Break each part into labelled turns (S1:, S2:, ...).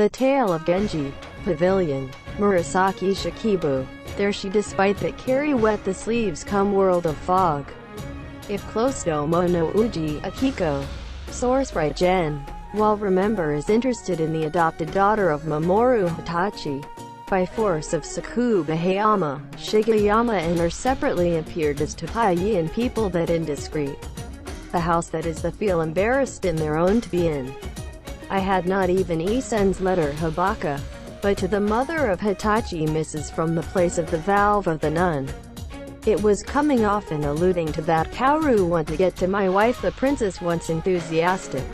S1: The Tale of Genji. Pavilion. Murasaki Shikibu. There she despite that carry wet the sleeves come world of fog. If close domo no uji, akiko. Source right Gen. While Remember is interested in the adopted daughter of Mamoru Hitachi. By force of Sakuba Hayama, Shigeyama and her separately appeared as Tapayi and people that indiscreet. The house that is the feel embarrassed in their own to be in. I had not even Isen's letter Habaka, but to the mother of Hitachi misses from the place of the valve of the nun. It was coming off and alluding to that Kaoru want to get to my wife the princess once enthusiastic.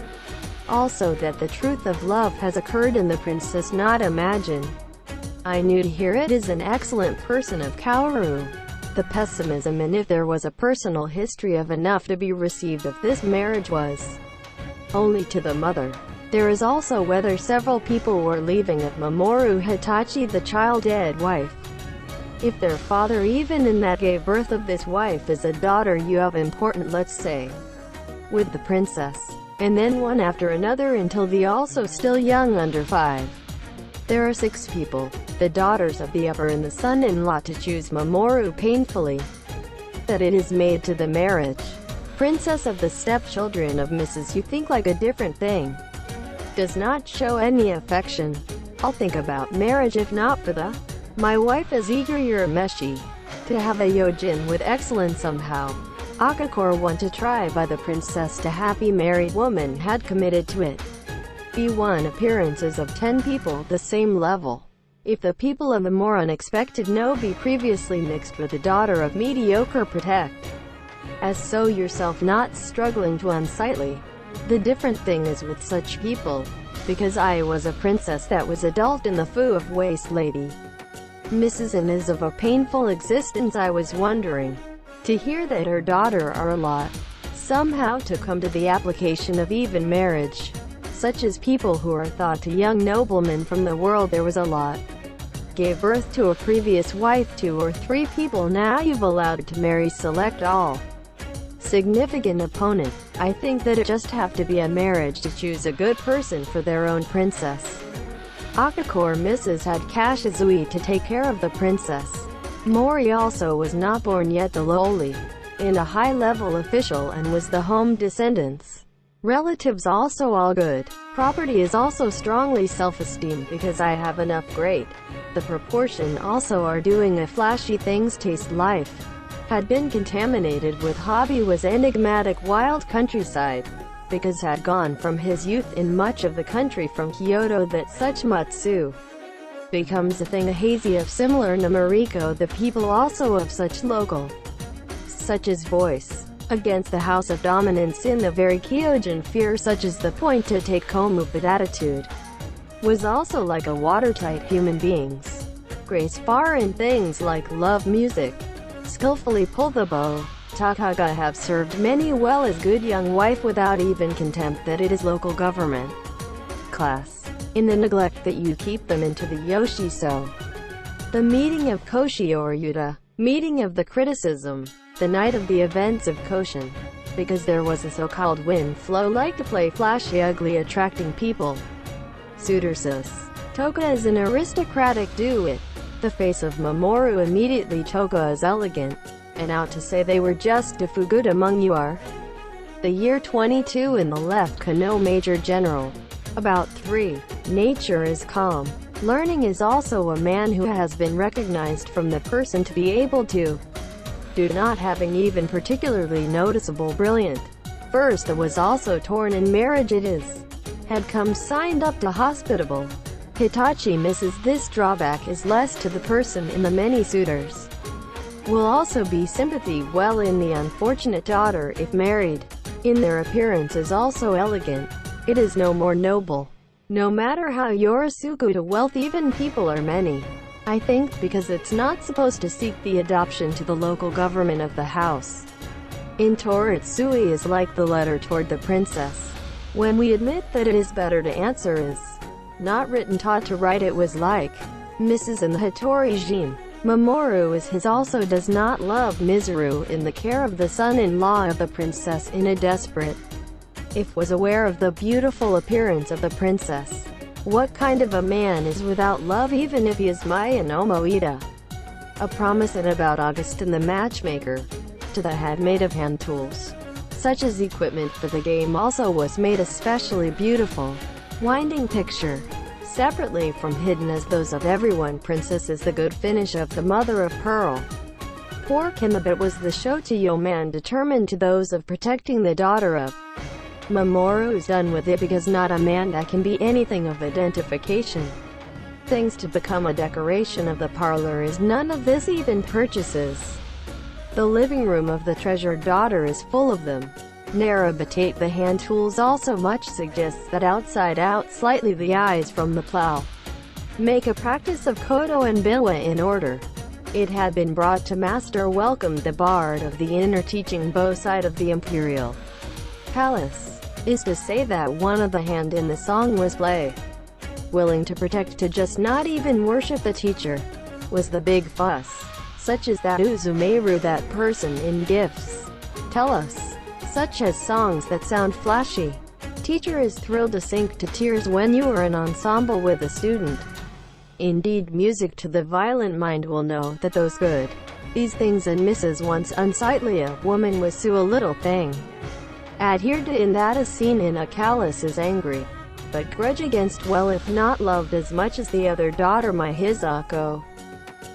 S1: Also that the truth of love has occurred in the princess not imagine. I knew to hear it is an excellent person of Kaoru. The pessimism and if there was a personal history of enough to be received of this marriage was only to the mother. There is also whether several people were leaving of Mamoru Hitachi the child dead wife. If their father even in that gave birth of this wife is a daughter you have important let's say, with the princess, and then one after another until the also still young under 5. There are 6 people, the daughters of the upper and the son-in-law to choose Mamoru painfully. That it is made to the marriage. Princess of the stepchildren of Mrs. You think like a different thing. Does not show any affection. I'll think about marriage if not for the. My wife is eager Urameshi. To have a yojin with excellence somehow. Akakor want to try by the princess to happy married woman had committed to it. B1 appearances of 10 people the same level. If the people of the more unexpected no be previously mixed with the daughter of mediocre protect. As so yourself not struggling to unsightly. The different thing is with such people, because I was a princess that was adult in the foo of waste lady. Mrs. and is of a painful existence I was wondering. To hear that her daughter are a lot. Somehow to come to the application of even marriage. Such as people who are thought to young noblemen from the world there was a lot. Gave birth to a previous wife 2 or 3 people now you've allowed to marry select all. Significant opponent. I think that it just have to be a marriage to choose a good person for their own princess. Akakor Mrs. had Kashizui to take care of the princess. Mori also was not born yet the lowly, in a high-level official and was the home descendants. Relatives also all good. Property is also strongly self-esteem because I have enough great. The proportion also are doing a flashy things taste life. Had been contaminated with hobby was enigmatic wild countryside, because had gone from his youth in much of the country from Kyoto that such Matsu becomes a thing a hazy of similar Namariko the people also of such local, such as voice, against the house of dominance in the very Kyojin fear such as the point to take komu but attitude, was also like a watertight human beings. Grace far in things like love music. Skillfully pull the bow. Takaga have served many well as good young wife without even contempt that it is local government class. In the neglect that you keep them into the Yoshiso. The meeting of Koshi or Yuta. Meeting of the criticism. The night of the events of Koshin. Because there was a so-called wind flow like to play flashy ugly attracting people. Suitorsus. Toka is an aristocratic do-it. The face of Mamoru immediately Toka is elegant, and out to say they were just a good among you are. The year 22 in the left Kano Major General. About 3. Nature is calm. Learning is also a man who has been recognized from the person to be able to do not having even particularly noticeable brilliant. First was also torn in marriage it is. Had come signed up to hospitable. Hitachi misses this drawback is less to the person in the many suitors. Will also be sympathy well in the unfortunate daughter if married. In their appearance is also elegant. It is no more noble. No matter how Yorisuku to wealth even people are many. I think because it's not supposed to seek the adoption to the local government of the house. In Toritsui is like the letter toward the princess. When we admit that it is better to answer is not written taught to write it was like Mrs. and the Hattori Jin. Mamoru is his also does not love Mizuru in the care of the son-in-law of the princess in a desperate. If was aware of the beautiful appearance of the princess. What kind of a man is without love even if he is Maya no Moida? A promise in about August and the matchmaker to the had made of hand tools, such as equipment for the game, also was made especially beautiful. Winding picture. Separately from hidden as those of everyone, Princess is the good finish of the mother of pearl. Poor Kimabit was the Shotoyo man determined to those of protecting the daughter of Mamoru's done with it because not a man that can be anything of identification. Things to become a decoration of the parlor is none of this even purchases. The living room of the treasured daughter is full of them. Narabatate the hand tools also much suggests that outside out slightly the eyes from the plow. Make a practice of koto and biwa in order. It had been brought to master welcomed the bard of the inner teaching bow side of the imperial palace. Is to say that one of the hand in the song was play. Willing to protect to just not even worship the teacher. Was the big fuss. Such as that Uzumeru that person in gifts. Tell us. Such as songs that sound flashy. Teacher is thrilled to sink to tears when you are an ensemble with a student. Indeed, music to the violent mind will know that those good, these things and Mrs. Once unsightly a woman was so a little thing. Adhered to in that a scene in a callous is angry, but grudge against well if not loved as much as the other daughter my Hisako.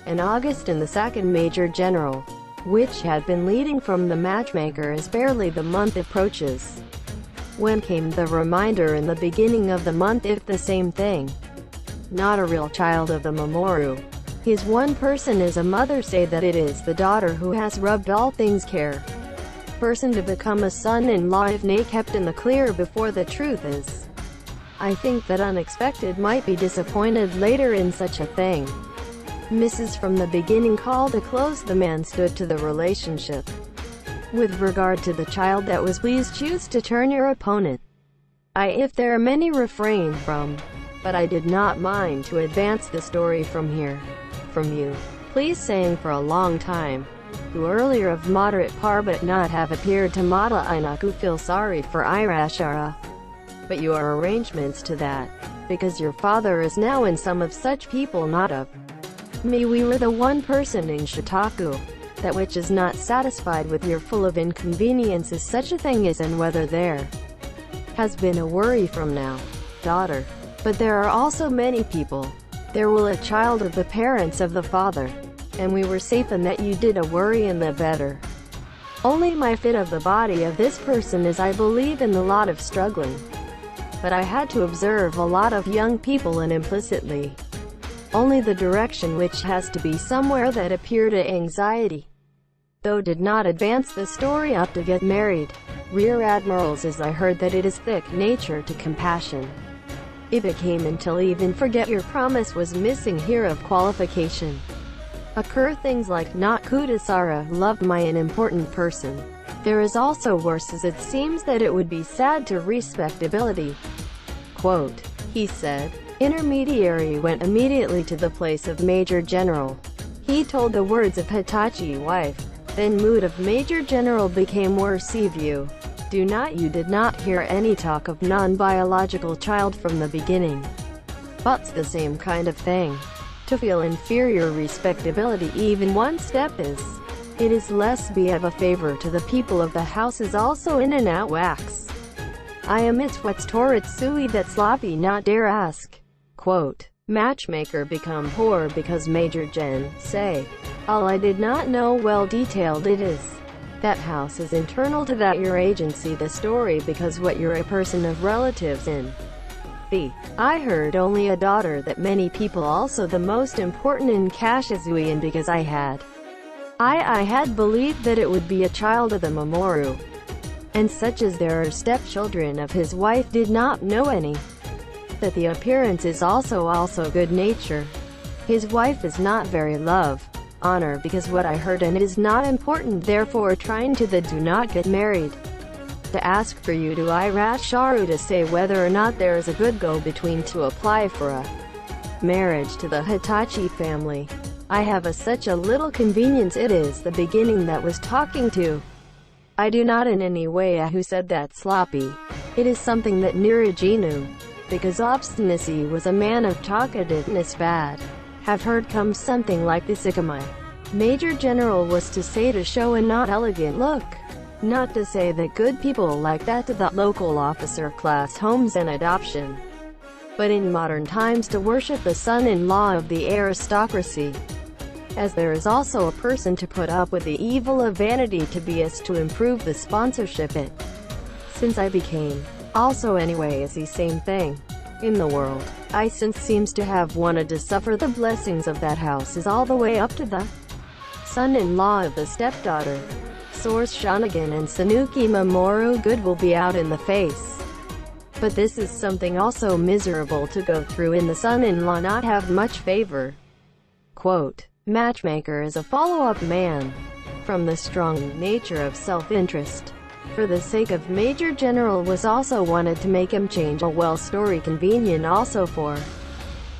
S1: In August and the second major general, which had been leading from the matchmaker as barely the month approaches. When came the reminder in the beginning of the month if the same thing. Not a real child of the Mamoru. His one person is a mother say that it is the daughter who has rubbed all things care. Person to become a son-in-law if nay kept in the clear before the truth is. I think that unexpected might be disappointed later in such a thing. Mrs. from the beginning called a close the man stood to the relationship. With regard to the child that was please choose to turn your opponent. If there are many refrain from, but I did not mind to advance the story from here. From you, please saying for a long time, who earlier of moderate par but not have appeared to Mata Inaku feel sorry for Irashara. But your arrangements to that, because your father is now in some of such people not of me we were the one person in Shitaku, that which is not satisfied with your full of inconveniences such a thing is and whether there has been a worry from now, daughter. But there are also many people. There will a child of the parents of the father. And we were safe in that you did a worry in the better. Only my fit of the body of this person is I believe in the lot of struggling. But I had to observe a lot of young people and implicitly. Only the direction which has to be somewhere that appear to anxiety. Though did not advance the story up to get married. Rear admirals as I heard that it is thick nature to compassion. It became until even forget your promise was missing here of qualification. Occur things like not Kudasara loved my an important person. There is also worse as it seems that it would be sad to respectability. Quote, he said. Intermediary went immediately to the place of Major General. He told the words of Hitachi wife. Then mood of Major General became worse view. You did not hear any talk of non-biological child from the beginning. But's the same kind of thing. To feel inferior respectability even one step is. It is less be of a favor to the people of the house is also in and out wax. I am it's what's Toritsui that sloppy not dare ask. Quote, matchmaker become poor because Major Gen, say. All I did not know well detailed it is. That house is internal to that your agency the story because what you're a person of relatives in. I heard only a daughter that many people also the most important in Kashizui and because I had believed that it would be a child of the Mamoru. And such as there are stepchildren of his wife did not know any. That the appearance is also good nature. His wife is not very love. Honor because what I heard and it is not important therefore trying to the do not get married. To ask for you to Irasharu to say whether or not there is a good go between to apply for a marriage to the Hitachi family. I have such a little convenience it is the beginning that was talking to. I do not in any way who said that sloppy. It is something that Nirajinu because obstinacy was a man of talkativeness bad. Have heard comes something like this ikamai. Major General was to say to show a not elegant look. Not to say that good people like that to the local officer class homes and adoption. But in modern times to worship the son-in-law of the aristocracy. As there is also a person to put up with the evil of vanity to be as to improve the sponsorship it. Since I became, also anyway is the same thing. In the world, I since seems to have wanted to suffer the blessings of that house is all the way up to the son-in-law of the stepdaughter. Source Shanigan and Sanuki Mamoru good will be out in the face. But this is something also miserable to go through in the son-in-law not have much favor. Quote, matchmaker is a follow-up man. From the strong nature of self-interest. For the sake of Major General was also wanted to make him change a well story convenient also for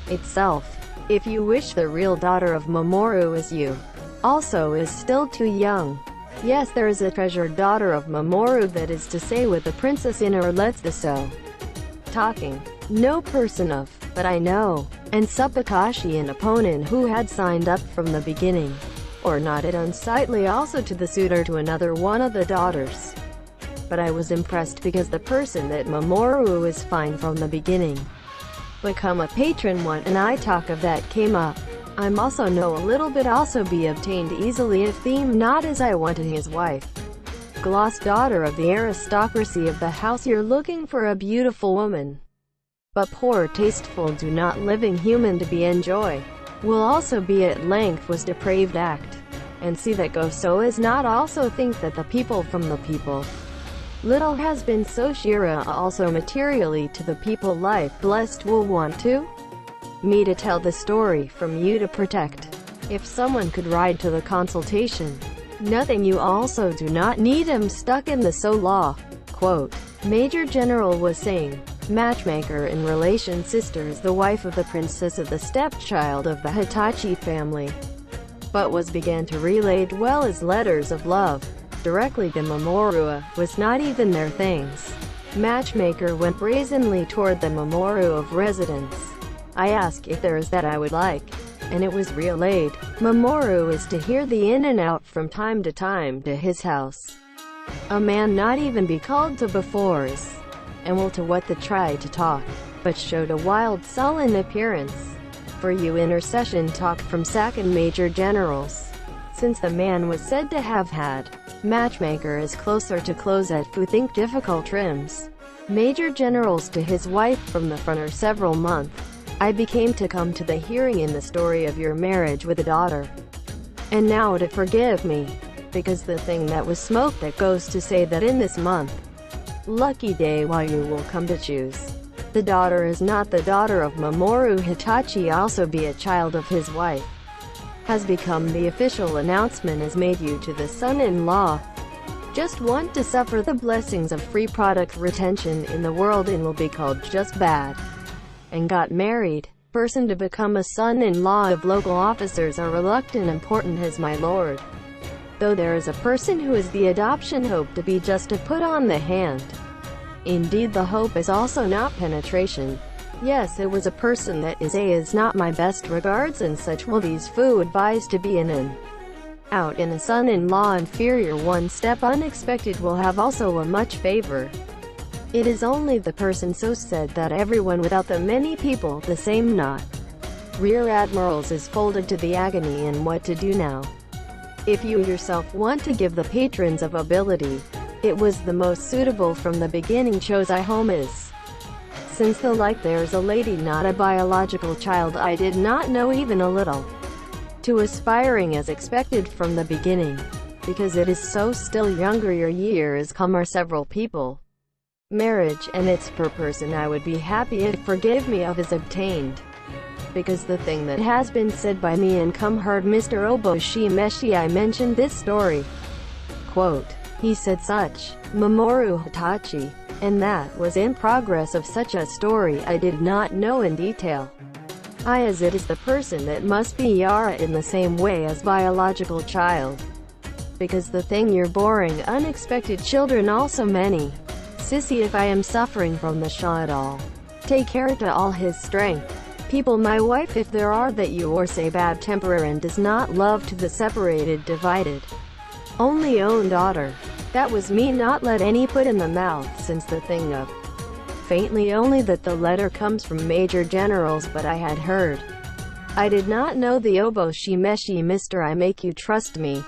S1: itself. If you wish the real daughter of Mamoru is you. Also is still too young. Yes, there is a treasured daughter of Mamoru that is to say with the princess in her let's the so. Talking. No person of, but I know. And Supakashi an opponent who had signed up from the beginning. Or nodded unsightly also to the suitor to another one of the daughters. But I was impressed because the person that Mamoru is fine from the beginning. Become a patron one and I talk of that came up. I'm also know a little bit also be obtained easily if theme not as I wanted his wife. Gloss daughter of the aristocracy of the house you're looking for a beautiful woman. But poor tasteful do not living human to be enjoy. Will also be at length was depraved act. And see that go so as not also think that the people from the people. Little has been so Shira also materially to the people life blessed will want to. Me to tell the story from you to protect. If someone could ride to the consultation. Nothing you also do not need him stuck in the so law. Quote, Major General was saying, matchmaker in relation sister is the wife of the princess of the stepchild of the Hitachi family. But was began to relate well as letters of love. Directly to Mamoru was not even their things. Matchmaker went brazenly toward the Mamoru of residence. I asked if there is that I would like, and it was relayed. Mamoru is to hear the in and out from time to his house. A man not even be called to befores, and will to what the try to talk, but showed a wild sullen appearance. For you intercession talked from second Major Generals. Since the man was said to have had, matchmaker is closer to close at who think difficult trims. Major Generals to his wife from the front or several months. I became to come to the hearing in the story of your marriage with a daughter. And now to forgive me, because the thing that was smoke that goes to say that in this month, lucky day while you will come to choose. The daughter is not the daughter of Mamoru Hitachi also be a child of his wife. Has become the official announcement as made you to the son-in-law. Just want to suffer the blessings of free product retention in the world and will be called just bad. And got married. Person to become a son-in-law of local officers are reluctant important as my lord. Though there is a person who is the adoption hope to be just to put on the hand. Indeed the hope is also not penetration. Yes, it was a person that is not my best regards and such will these foo advised to be in an out in a son-in-law inferior one step unexpected will have also a much favor. It is only the person so said that everyone without the many people the same not. Rear admirals is folded to the agony and what to do now. If you yourself want to give the patrons of ability, it was the most suitable from the beginning chose I home is. Since the like there's a lady not a biological child I did not know even a little. To aspiring as expected from the beginning. Because it is so still younger your year is come are several people. Marriage and it's per person I would be happy if forgive me of is obtained. Because the thing that has been said by me and come heard Mr. Oboshimeshi I mentioned this story. Quote, he said such, Mamoru Hitachi, and that was in progress of such a story I did not know in detail. I as it is the person that must be Yara in the same way as biological child. Because the thing you're boring unexpected children also many. Sissy if I am suffering from the Shah at all. Take care to all his strength. People my wife if there are that you or say bad temper and does not love to the separated divided. Only own daughter. That was me not let any put in the mouth since the thing up. Faintly only that the letter comes from Major Generals but I had heard. I did not know the obo shimeshi Mr. I make you trust me.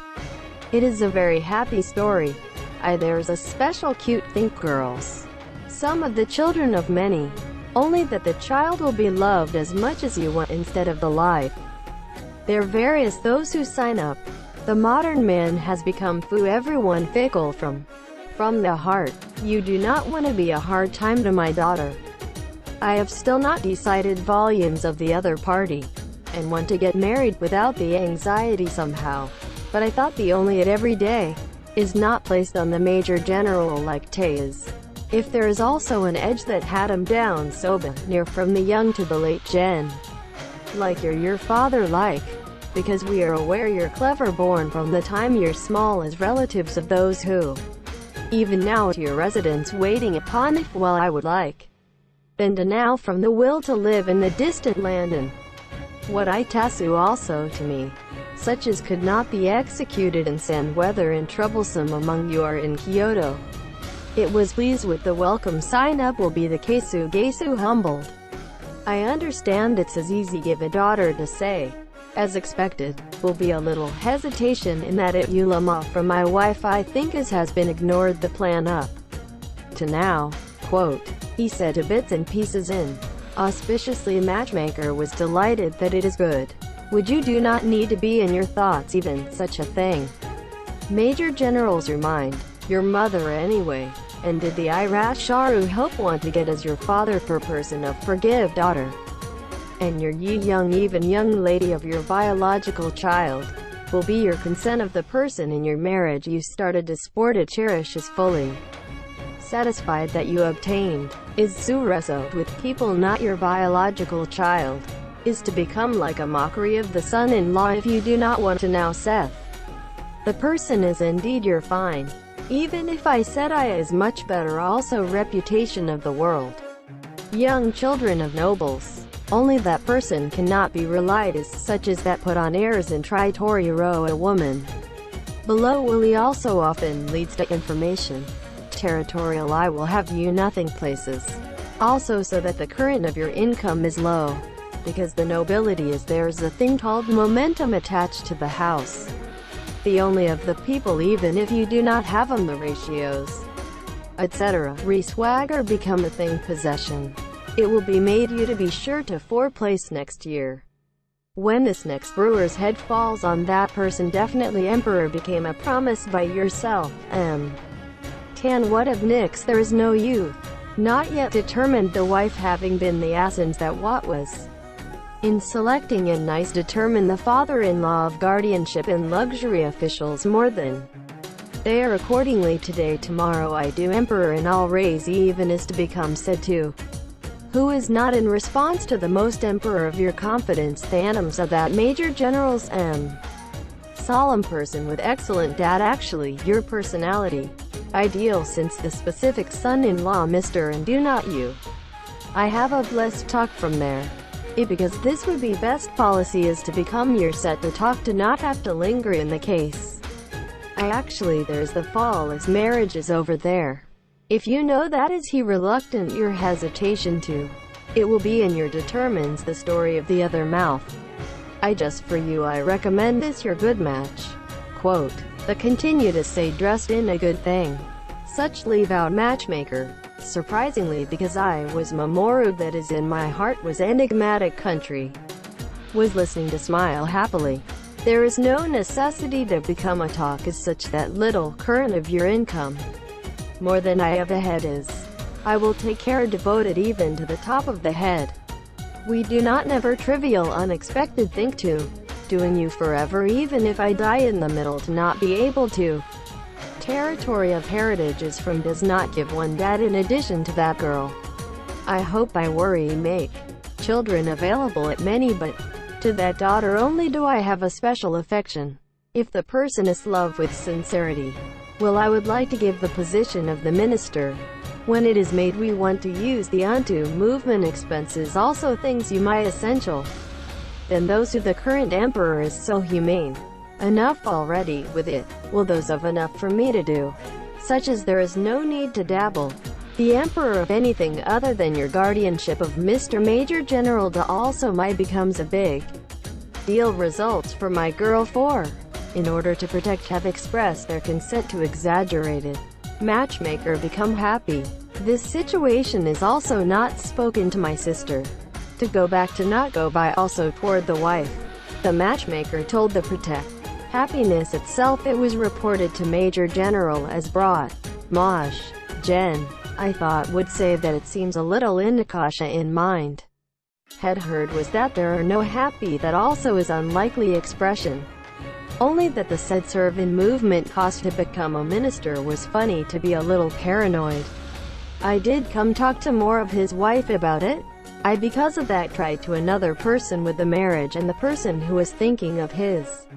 S1: It is a very happy story. There's a special cute think girls. Some of the children of many. Only that the child will be loved as much as you want instead of the life. There are various those who sign up. The modern man has become foo everyone fickle from the heart. You do not want to be a hard time to my daughter. I have still not decided volumes of the other party, and want to get married without the anxiety somehow. But I thought the only it every day is not placed on the Major General like Tay is. If there is also an edge that had him down so near from the young to the late gen. Like your father like. Because we are aware you're clever born from the time you're small as relatives of those who, even now to your residence waiting upon if well I would like. Then to now from the will to live in the distant land and what I tasu also to me, such as could not be executed and send whether in troublesome among you or in Kyoto. It was pleased with the welcome sign up will be the Kesu Gesu humbled. I understand it's as easy give a daughter to say. As expected, will be a little hesitation in that it ulama from my wife I think has been ignored the plan up to now. Quote, he said to bits and pieces in. Auspiciously matchmaker was delighted that it is good. Would you do not need to be in your thoughts even such a thing. Major Generals remind, your mother anyway. And did the Irasharu help want to get as your father per person of forgive daughter? And your young even young lady of your biological child, will be your consent of the person in your marriage you started to sport it cherish is fully satisfied that you obtained, is sureso with people not your biological child, is to become like a mockery of the son-in-law if you do not want to now Seth. The person is indeed your fine. Even if I said I is much better also reputation of the world. Young children of nobles. Only that person cannot be relied as such as that put on airs and try to row a woman. Below Willie also often leads to information. Territorial I will have you nothing places. Also so that the current of your income is low. Because the nobility is there's a thing called momentum attached to the house. The only of the people even if you do not have them the ratios, etc. Re-swagger become a thing possession. It will be made you to be sure to 4 place next year. When this next brewer's head falls on that person definitely emperor became a promise by yourself, Tan what of Nix there is no youth. Not yet determined the wife having been the essence that what was. In selecting and nice determine the father-in-law of guardianship and luxury officials more than. They are accordingly today tomorrow I do emperor and all raise even is to become said to. Who is not in response to the most emperor of your confidence the anims of that Major General's solemn person with excellent dad actually your personality. Ideal since the specific son-in-law Mr. and do not you. I have a blessed talk from there. Because this would be best policy is to become your set to talk to not have to linger in the case. There's the fall as marriage is over there. If you know that is he reluctant your hesitation to. It will be in your determines the story of the other mouth. Just for you I recommend this your good match. Quote, the continue to say dressed in a good thing. Such leave out matchmaker. Surprisingly because I was Mamoru that is in my heart was enigmatic country. Was listening to smile happily. There is no necessity to become a talk as such that little current of your income. More than I have ahead is. I will take care devoted even to the top of the head. We do not never trivial unexpected think to. Doing you forever even if I die in the middle to not be able to. Territory of heritage is from does not give one dad in addition to that girl. I hope I worry make children available at many but to that daughter only do I have a special affection. If the person is love with sincerity. Well, I would like to give the position of the minister. When it is made, we want to use the onto movement expenses also things you might essential. Then those who the current emperor is so humane. Enough already with it. Well, those of enough for me to do. Such as there is no need to dabble. The emperor of anything other than your guardianship of Mr. Major General to also my becomes a big deal. Results for my girl 4. In order to protect have expressed their consent to exaggerated matchmaker become happy. This situation is also not spoken to my sister. To go back to not go by also toward the wife. The matchmaker told the protect happiness itself. It was reported to Major General as brought. Mosh. Jen. I thought would say that it seems a little indicasha in mind. Had heard was that there are no happy that also is unlikely expression. Only that the said serve in movement cost to become a minister was funny to be a little paranoid. I did come talk to more of his wife about it. I because of that tried to another person with the marriage and the person who was thinking of his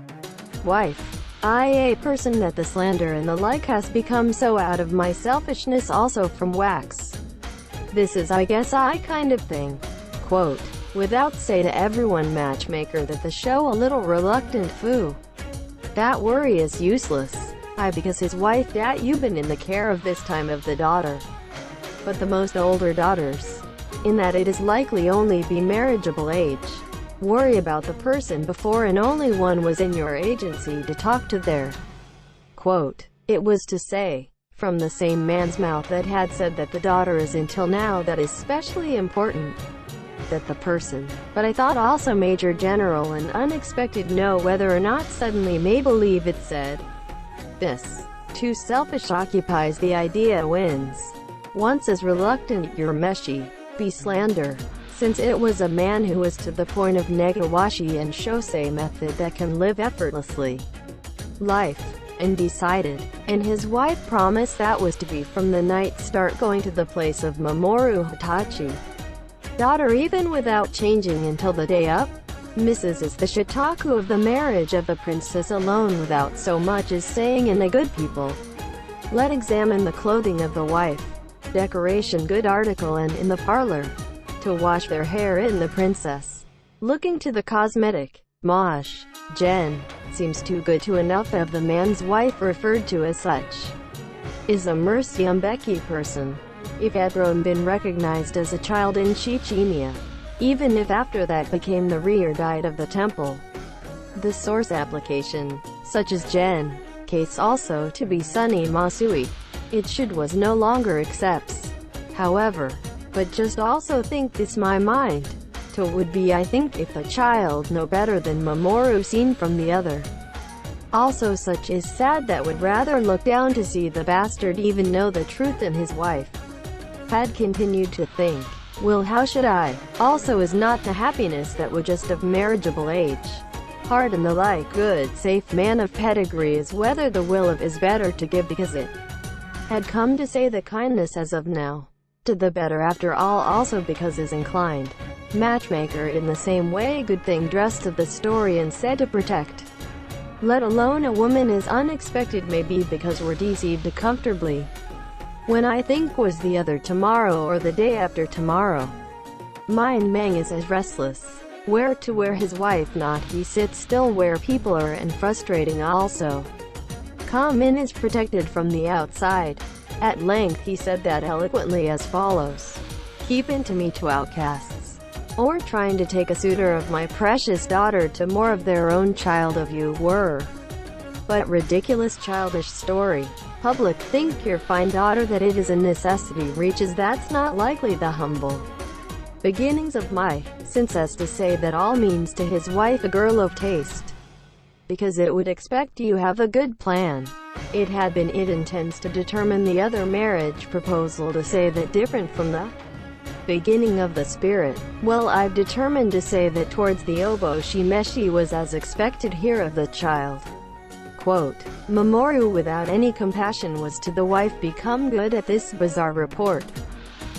S1: wife. A person that the slander and the like has become so out of my selfishness also from wax. This is I guess I kind of thing. Quote, without say to everyone matchmaker that the show a little reluctant foo. That worry is useless. I because his wife dat you been in the care of this time of the daughter. But the most older daughters. In that it is likely only be marriageable age. Worry about the person before and only one was in your agency to talk to their. Quote, it was to say, from the same man's mouth that had said that the daughter is until now that is specially important. That the person, but I thought also Major General and unexpected know whether or not suddenly may believe it said. This, too selfish occupies the idea wins. Once as reluctant your meshy, be slander. Since it was a man who was to the point of negawashi and shosei method that can live effortlessly. Life, and decided, and his wife promised that was to be from the night start going to the place of Mamoru Hitachi. Daughter even without changing until the day up. Mrs. is the shitaku of the marriage of the princess alone without so much as saying in the good people. Let examine the clothing of the wife. Decoration good article and in the parlor. To wash their hair in the princess. Looking to the cosmetic. Mosh. Jen. Seems too good to enough of the man's wife referred to as such. Is a Murasaki person. If had grown been recognized as a child in Chechnya. Even if after that became the rear guide of the temple. The source application, such as Jen, case also to be Sunny Masui. It should was no longer accepts. However, but just also think this my mind. To would be I think if a child no better than Mamoru seen from the other. Also such is sad that would rather look down to see the bastard even know the truth and his wife. Had continued to think, well how should I? Also is not the happiness that would just of marriageable age. Hard and the like good safe man of pedigree is whether the will of is better to give because it had come to say the kindness as of now. To the better after all also because is inclined. Matchmaker in the same way good thing dressed of the story and said to protect. Let alone a woman is unexpected may be because we're deceived comfortably. When I think was the other tomorrow or the day after tomorrow. Mind Mang is as restless. Where to where his wife not he sits still where people are and frustrating also. Come in is protected from the outside. At length he said that eloquently as follows. Keep in to me to outcasts. Or trying to take a suitor of my precious daughter to more of their own child of you were. But ridiculous childish story. Public think your fine daughter that it is a necessity reaches that's not likely the humble beginnings of my, since as to say that all means to his wife a girl of taste. Because it would expect you have a good plan. It had been it intends to determine the other marriage proposal to say that different from the beginning of the spirit. Well I've determined to say that towards the oboe shimeshi was as expected here of the child. Quote, Mamoru without any compassion was to the wife become good at this bizarre report.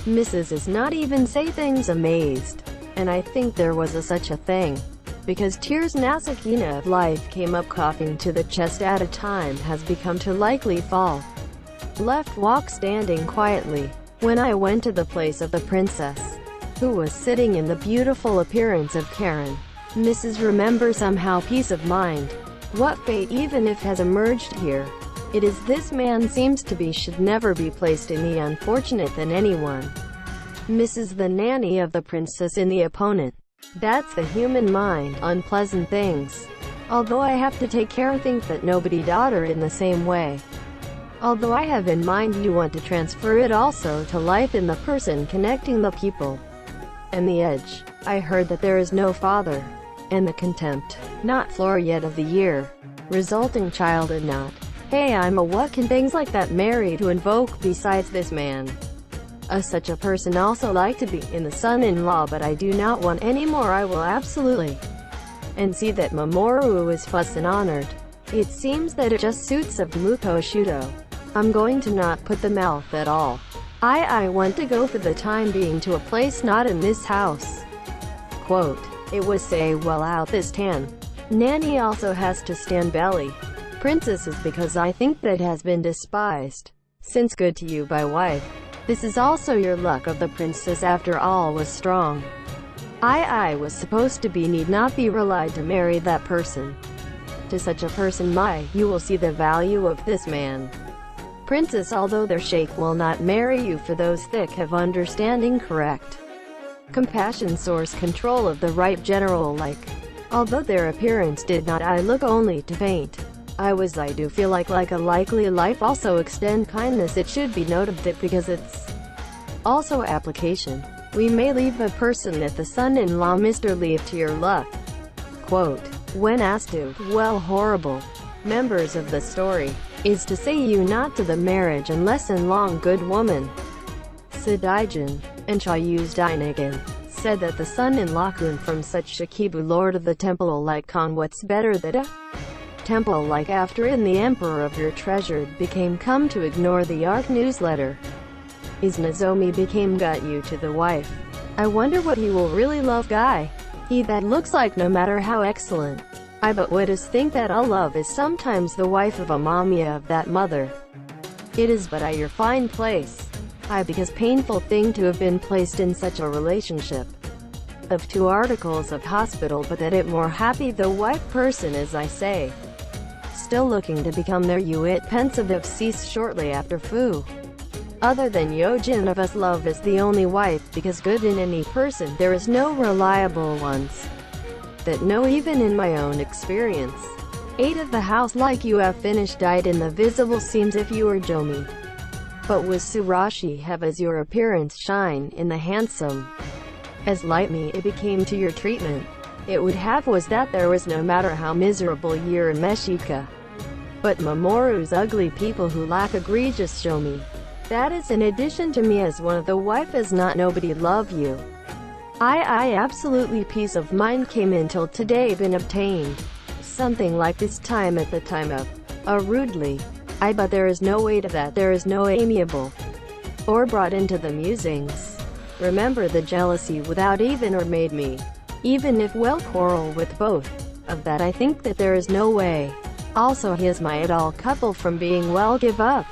S1: Mrs. is not even say things amazed. And I think there was a such a thing. because tears Nasakina of life came up coughing to the chest at a time has become to likely fall. Left walk standing quietly. When I went to the place of the princess, who was sitting in the beautiful appearance of Karen, Mrs. Remember somehow peace of mind. What fate even if has emerged here? It is this man seems to be should never be placed in the unfortunate than anyone. Mrs. the nanny of the princess in the opponent. That's the human mind, unpleasant things. Although I have to take care think that nobody daughter in the same way. Although I have in mind you want to transfer it also to life in the person connecting the people. And the edge. I heard that there is no father. And the contempt, not floor yet of the year. Resulting child and not. Hey I'm a what can things like that marry to invoke besides this man. Such a person also like to be in the son-in-law but I do not want any more I will absolutely. And see that Mamoru is fussed and honored. It seems that it just suits of Muko Shudo. I'm going to not put the mouth at all. I want to go for the time being to a place not in this house. Quote, it was say well out this tan. Nanny also has to stand belly. Princess is because I think that has been despised. Since good to you by wife. This is also your luck of the princess after all was strong. I was supposed to be need not be relied to marry that person. To such a person you will see the value of this man. Princess although their sheikh will not marry you for those thick have understanding correct. Compassion source control of the right general like. Although their appearance did not I look only to faint. I do feel like a likely life also extend kindness it should be noted that because it's also application. We may leave a person at the son-in-law Mr. Leave to your luck. Quote, when asked to, well horrible. Members of the story, is to say you not to the marriage unless in long good woman. Sadaijin, and Cha used Dinagan, said that the son-in-law kun from such Shikibu lord of the temple like Khan what's better that a temple like after in the emperor of your treasured became come to ignore the Ark newsletter. Is Nozomi became got you to the wife. I wonder what he will really love guy. He that looks like no matter how excellent. I but what is think that a love is sometimes the wife of a mamia of that mother. It is but your fine place. Because painful thing to have been placed in such a relationship. Of 2 articles of hospital but that it more happy the wife person as I say. Still looking to become their it pensive if cease shortly after fu. Other than Yojin of us love is the only wife because good in any person there is no reliable ones. That know even in my own experience. 8 of the house like you have finished died in the visible seems if you are Jomi. But was Surashi have as your appearance shine in the handsome. As light me it became to your treatment. It would have was that there was no matter how miserable year in Meshika. But Mamoru's ugly people who lack egregious show me. That is in addition to me as one of the wife is not nobody love you. I absolutely peace of mind came in till today been obtained. Something like this time at the time of, rudely. But there is no way to that there is no amiable. Or brought into the musings. Remember the jealousy without even or made me. Even if well quarrel with both. Of that I think that there is no way. Also he is my idol couple from being well give up.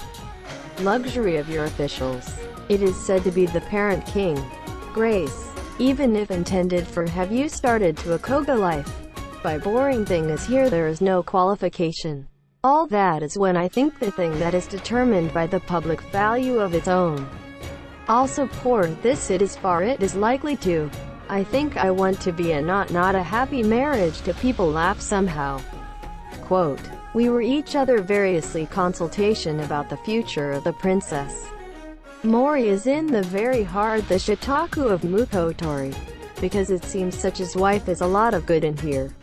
S1: Luxury of your officials. It is said to be the parent king. Grace. Even if intended for have you started to a koga life. By boring thing is here there is no qualification. All that is when I think the thing that is determined by the public value of its own. Also poor this it is far it is likely to. I think I want to be a not a happy marriage to people laugh somehow. Quote, we were each other variously consultation about the future of the princess. Mori is in the very hard the Shitaku of Mukotori. Because it seems such as wife is a lot of good in here.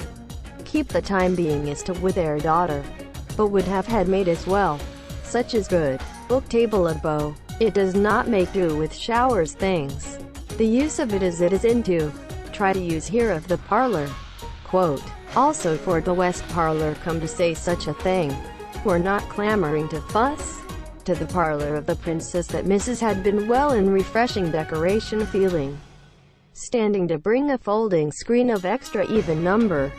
S1: Keep the time being is to with their daughter. But would have had made as well. Such is good. Book table of bow. It does not make do with showers things. The use of it as it is into. Try to use here of the parlor. Quote, also for the West parlor come to say such a thing. We're not clamoring to fuss. To the parlor of the princess that Mrs. had been well in refreshing decoration feeling. standing to bring a folding screen of extra even number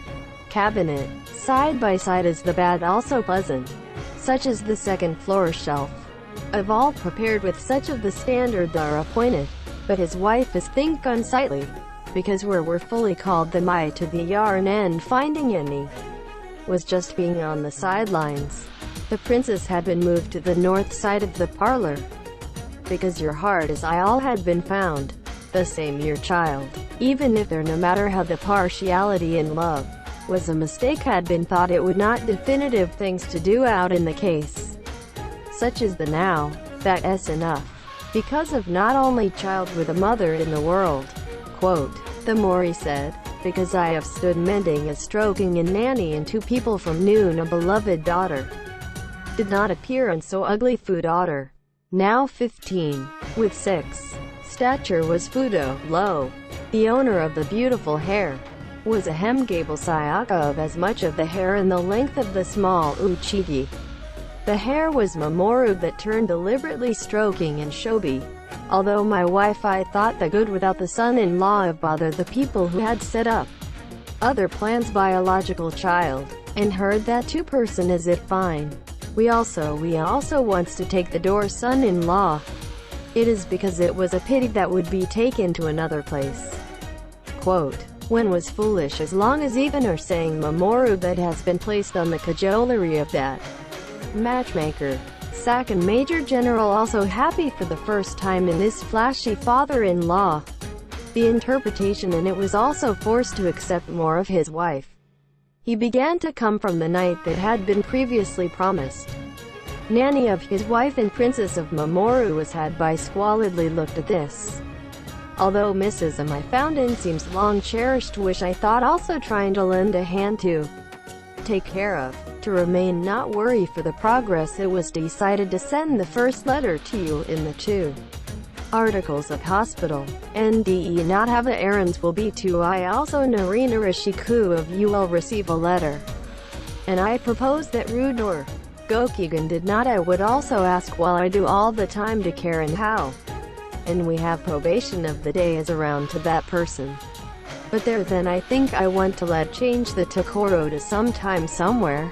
S1: cabinet. Side by side is the bed, also pleasant, such as the second floor shelf. Of all prepared with such of the standard that are appointed, but his wife is think unsightly, because we're fully called the Mai to the yarn, and finding any was just being on the sidelines. The princess had been moved to the north side of the parlor, because your heart as I all had been found, the same your child, even if there, no matter how the partiality in love was a mistake, had been thought, it would not definitive things to do out in the case, such as the now, that's enough, because of not only child with a mother in the world. Quote, the more he said, because I have stood mending and stroking and nanny and two people from noon, a beloved daughter did not appear, and so ugly fu daughter, now 15, with 6 stature, was Fudo, lo, the owner of the beautiful hair, was a hemgable sayaka of as much of the hair and the length of the small uchigi. The hair was Mamoru, that turned deliberately stroking and shobi. Although my wife I thought the good without the son-in-law of bother the people who had set up other plans biological child, and heard that two-person is it fine. We also wants to take the door son-in-law. It is because it was a pity that would be taken to another place. Quote, when was foolish, as long as even are saying Mamoru that has been placed on the cajolery of that matchmaker. Second Major General also happy for the first time in this flashy father-in-law. The interpretation, and it was also forced to accept more of his wife. He began to come from the night that had been previously promised. Nanny of his wife and princess of Mamoru was had by squalidly looked at this. Although Mrs. M I found in seems long cherished wish, I thought also trying to lend a hand to take care of, to remain not worry for the progress, it was decided to send the first letter to you in the 2 articles of hospital. NDE not have the errands will be to I also Narina Rishiku of you will receive a letter. And I propose that rude or Gokigan did not, I would also ask while I do all the time to care and how. And we have probation of the day is around to that person. But there then I think I want to let change the Tokoro to sometime somewhere.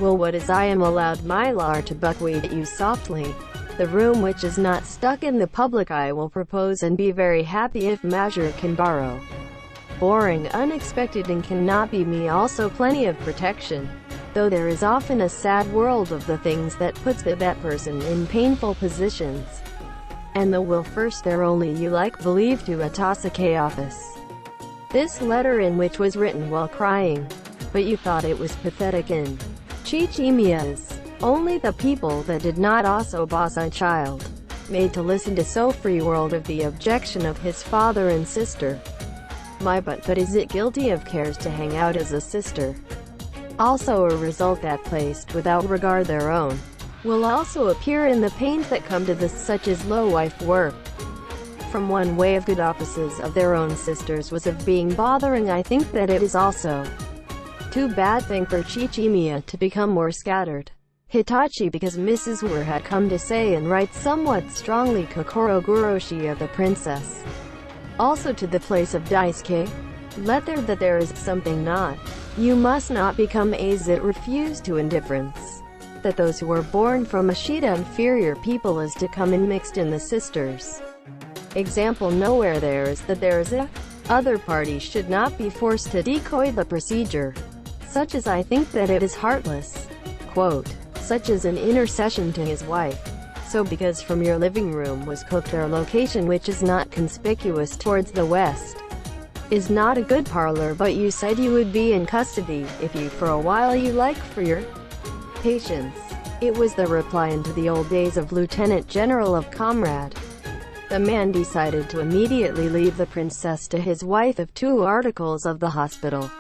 S1: Well, what is I am allowed my lar to buckwheat you softly. The room which is not stuck in the public I will propose and be very happy if Major can borrow. Boring, unexpected and cannot be me also plenty of protection. Though there is often a sad world of the things that puts that person in painful positions. And the will first there only you like believe to Atasake office. This letter in which was written while crying. But you thought it was pathetic in Chichimiya's. Only the people that did not also boss a child. Made to listen to so free world of the objection of his father and sister. My but is it guilty of cares to hang out as a sister? Also a result that placed without regard their own. Will also appear in the pains that come to this, such as low wife work. From one way of good offices of their own sisters was of being bothering. I think that it is also too bad thing for Chichimiya to become more scattered. Hitachi, because Mrs. Wer had come to say and write somewhat strongly Kokoro Guroshi of the princess. Also to the place of Daisuke. Let there that there is something not. You must not become as it refuse to indifference. That those who are born from Ashita inferior people is to come in mixed in the sisters. Example nowhere there is that there is a other party should not be forced to decoy the procedure. Such as I think that it is heartless. Quote, such as an intercession to his wife. So because from your living room was cooked their location which is not conspicuous towards the west. Is not a good parlor, but you said you would be in custody, if you for a while you like for your patience. It was the reply into the old days of Lieutenant General of Comrade. The man decided to immediately leave the princess to his wife of 2 articles of the hospital.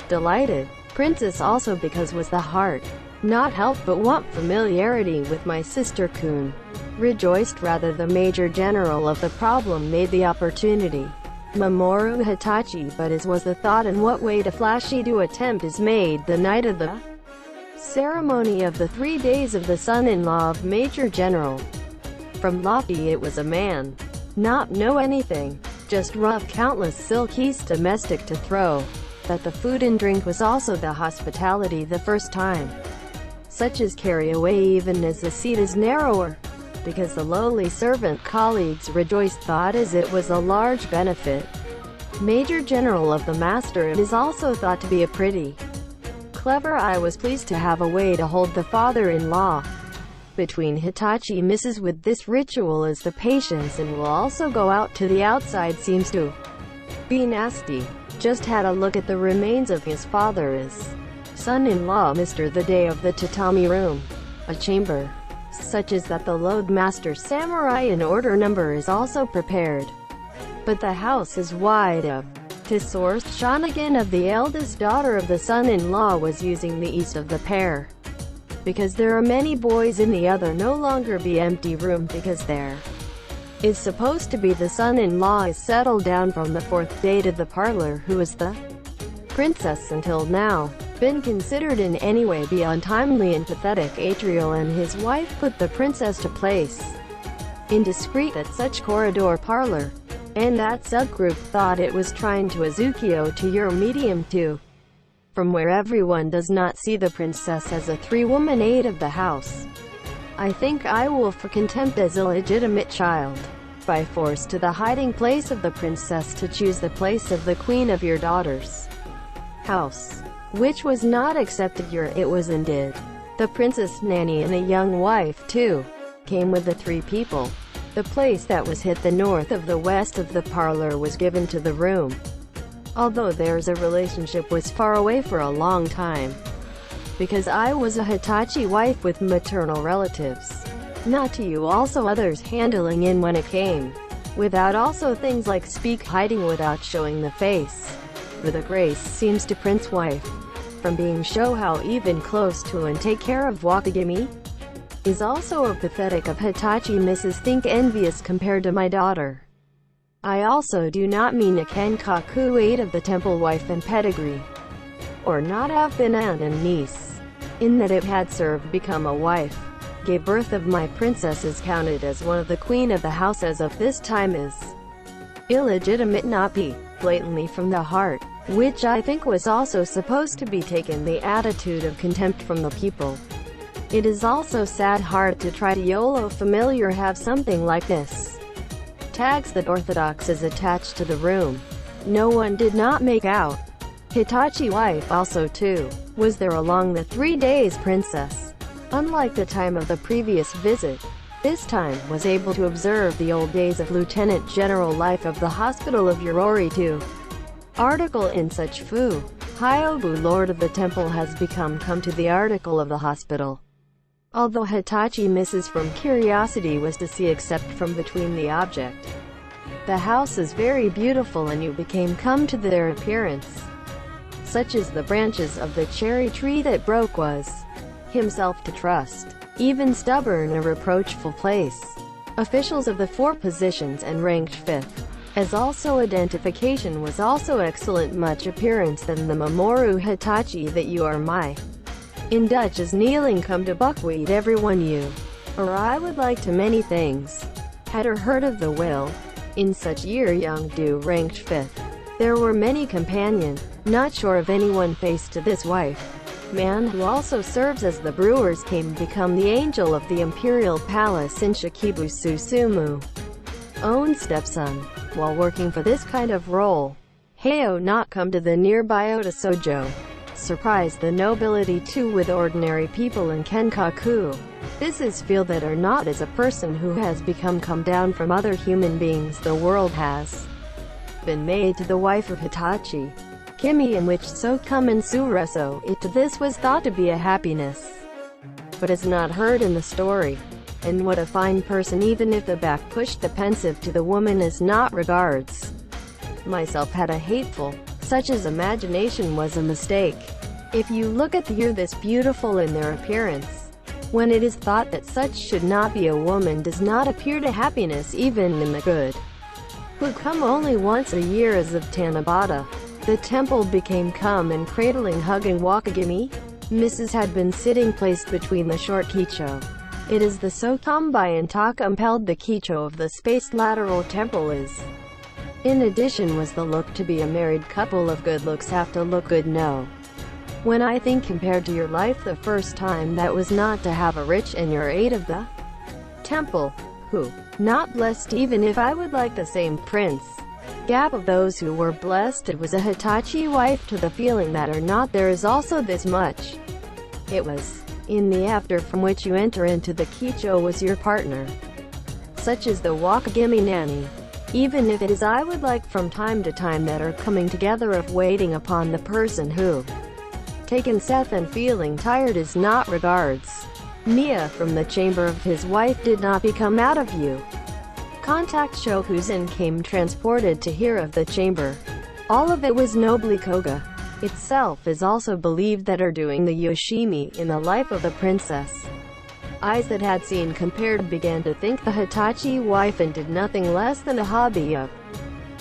S1: Delighted. Princess also because was the heart. Not help but want familiarity with my sister Kun. Rejoiced rather the Major General of the problem made the opportunity. Mamoru Hitachi but as was the thought and what way to flashy to attempt is made the night of the ceremony of the 3 days of the son-in-law of Major General. From lofty it was a man. Not know anything. just rough countless silkies domestic to throw. That the food and drink was also the hospitality the first time. Such as carry away even as the seat is narrower. Because the lowly servant colleagues rejoiced thought as it was a large benefit. Major General of the Master, it is also thought to be a pretty clever. I was pleased to have a way to hold the father-in-law between Hitachi misses with this ritual as the patience and will also go out to the outside seems to be nasty. Just had a look at the remains of his father's son-in-law Mr. the day of the tatami room, a chamber such as that the loadmaster samurai in order number is also prepared. But the house is wide up. To source Shanigan of the eldest daughter of the son-in-law was using the east of the pair. Because there are many boys in the other no longer be empty room because there is supposed to be the son-in-law is settled down from the fourth date of the parlor who is the princess until now been considered in any way beyond timely and pathetic. Atrial and his wife put the princess to place indiscreet at such corridor parlor, and that subgroup thought it was trying to Azukio to your medium too, from where everyone does not see the princess as a three-woman aide of the house. I think I will for contempt as illegitimate child, by force to the hiding place of the princess to choose the place of the queen of your daughter's house, which was not accepted. It was and did. The princess nanny and a young wife too came with the three people. The place that was hit the north of the west of the parlor was given to the room. Although there's a relationship was far away for a long time. Because I was a Hitachi wife with maternal relatives. Not to you also others handling in when it came. Without also things like speak hiding without showing the face. For the grace seems to prince wife. From being show how even close to and take care of Wakagimi. Is also a pathetic of Hitachi Mrs. think envious compared to my daughter. I also do not mean a Kenkaku aide of the temple wife and pedigree. Or not have been aunt and niece. In that it had served become a wife. Gave birth of my princess is counted as one of the queen of the house as of this time is illegitimate not be blatantly from the heart, which I think was also supposed to be taken the attitude of contempt from the people. It is also sad hard to try to YOLO familiar have something like this. Tags that orthodox is attached to the room. No one did not make out. Hitachi wife also too was there along the 3 days princess. Unlike the time of the previous visit, this time was able to observe the old days of Lieutenant General life of the hospital of Yorori too. Article in such fu. Hyobu Lord of the Temple has come to the article of the hospital. Although Hitachi misses from curiosity was to see except from between the object. The house is very beautiful and you became come to their appearance. Such as the branches of the cherry tree that broke was himself to trust. Even stubborn a reproachful place. Officials of the 4 positions and ranked 5th. As also identification was also excellent much appearance than the Mamoru Hitachi that you are my. In Dutch is kneeling come to buckwheat everyone you. Or I would like to many things. Had or heard of the will. In such year young do ranked 5th. There were many companion, not sure of anyone face to this wife. Man who also serves as the brewers came become the angel of the imperial palace in Shikibu Susumu. Own stepson, while working for this kind of role. Heio not come to the nearby Ota Sojo. Surprised the nobility too with ordinary people in Kenkaku. This is feel that are not as a person who has come down from other human beings the world has been made to the wife of Hitachi. Kimi in which so come in Sureso, it to this was thought to be a happiness. But is not heard in the story. And what a fine person even if the back pushed the pensive to the woman is not regards. Myself had a hateful, such as imagination was a mistake. If you look at the year this beautiful in their appearance, when it is thought that such should not be a woman does not appear to happiness even in the good. Who come only once a year as of Tanabata. The temple became come and cradling hugging Wakagimi. Mrs. had been sitting placed between the short kicho. It is the Sokambai and Taka impelled the kicho of the spaced lateral temple is In addition was the look. To be a married couple of good looks have to look good. No. When I think compared to your life the first time, that was not to have a rich and your aid of the temple, who not blessed. Even if I would like the same prince gap of those who were blessed, it was a Hitachi wife. To the feeling that or not there is also this much. It was in the after from which you enter into the Kicho was your partner, such as the Wakagimi nanny. Even if it is I would like from time to time that are coming together of waiting upon the person who taken Seth and feeling tired is not regards. Mia from the chamber of his wife did not become out of you. Contact Shokuzen came transported to hear of the chamber. All of it was nobly Koga itself is also believed that are doing the Yoshimi in the life of the princess. Eyes that had seen compared began to think the Hitachi wife and did nothing less than a hobby of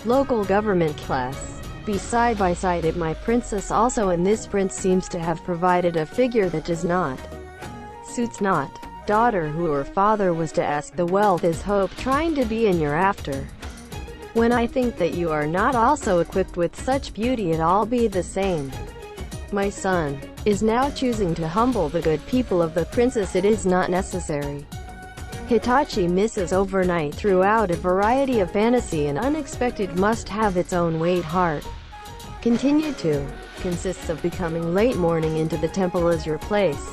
S1: local government class. Be side by side it my princess also, and this prince seems to have provided a figure that does not suits not daughter who her father was to ask. The wealth is hope trying to be in your after. When I think that you are not also equipped with such beauty, it all be the same. My son is now choosing to humble the good people of the princess. It is not necessary. Hitachi misses overnight throughout a variety of fantasy and unexpected must have its own weight. Heart continued to consists of becoming late morning into the temple as your place.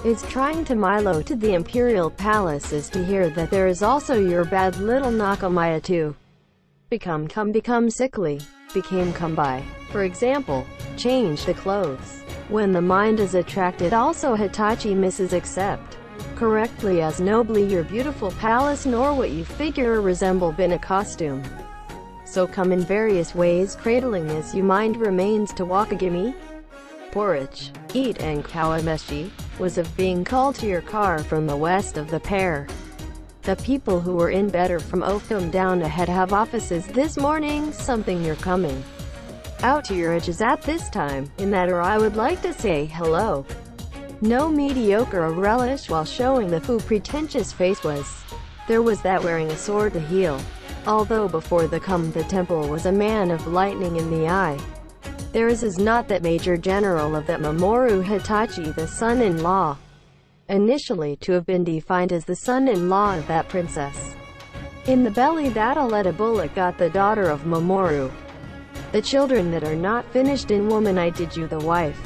S1: Is trying to Milo to the imperial palace is to hear that there is also your bad little Nakamaya too. Become sickly. Became come by. For example, change the clothes. When the mind is attracted also Hitachi misses accept correctly as nobly your beautiful palace nor what you figure or resemble in a costume. So come in various ways cradling as you mind remains to Wakagimi. Porridge, eat and kawameshi, was of being called to your car from the west of the pair. The people who were in better from Oakham down ahead have offices this morning. Something you're coming out to your edges at this time, in that or I would like to say hello. No mediocre a relish while showing the foo pretentious face was. There was that wearing a sword to heal. Although before the temple was a man of lightning in the eye. There is not that major general of that Mamoru Hitachi the son-in-law. Initially to have been defined as the son-in-law of that princess. In the belly that Aletta Bullock got the daughter of Mamoru. The children that are not finished in woman I did you the wife.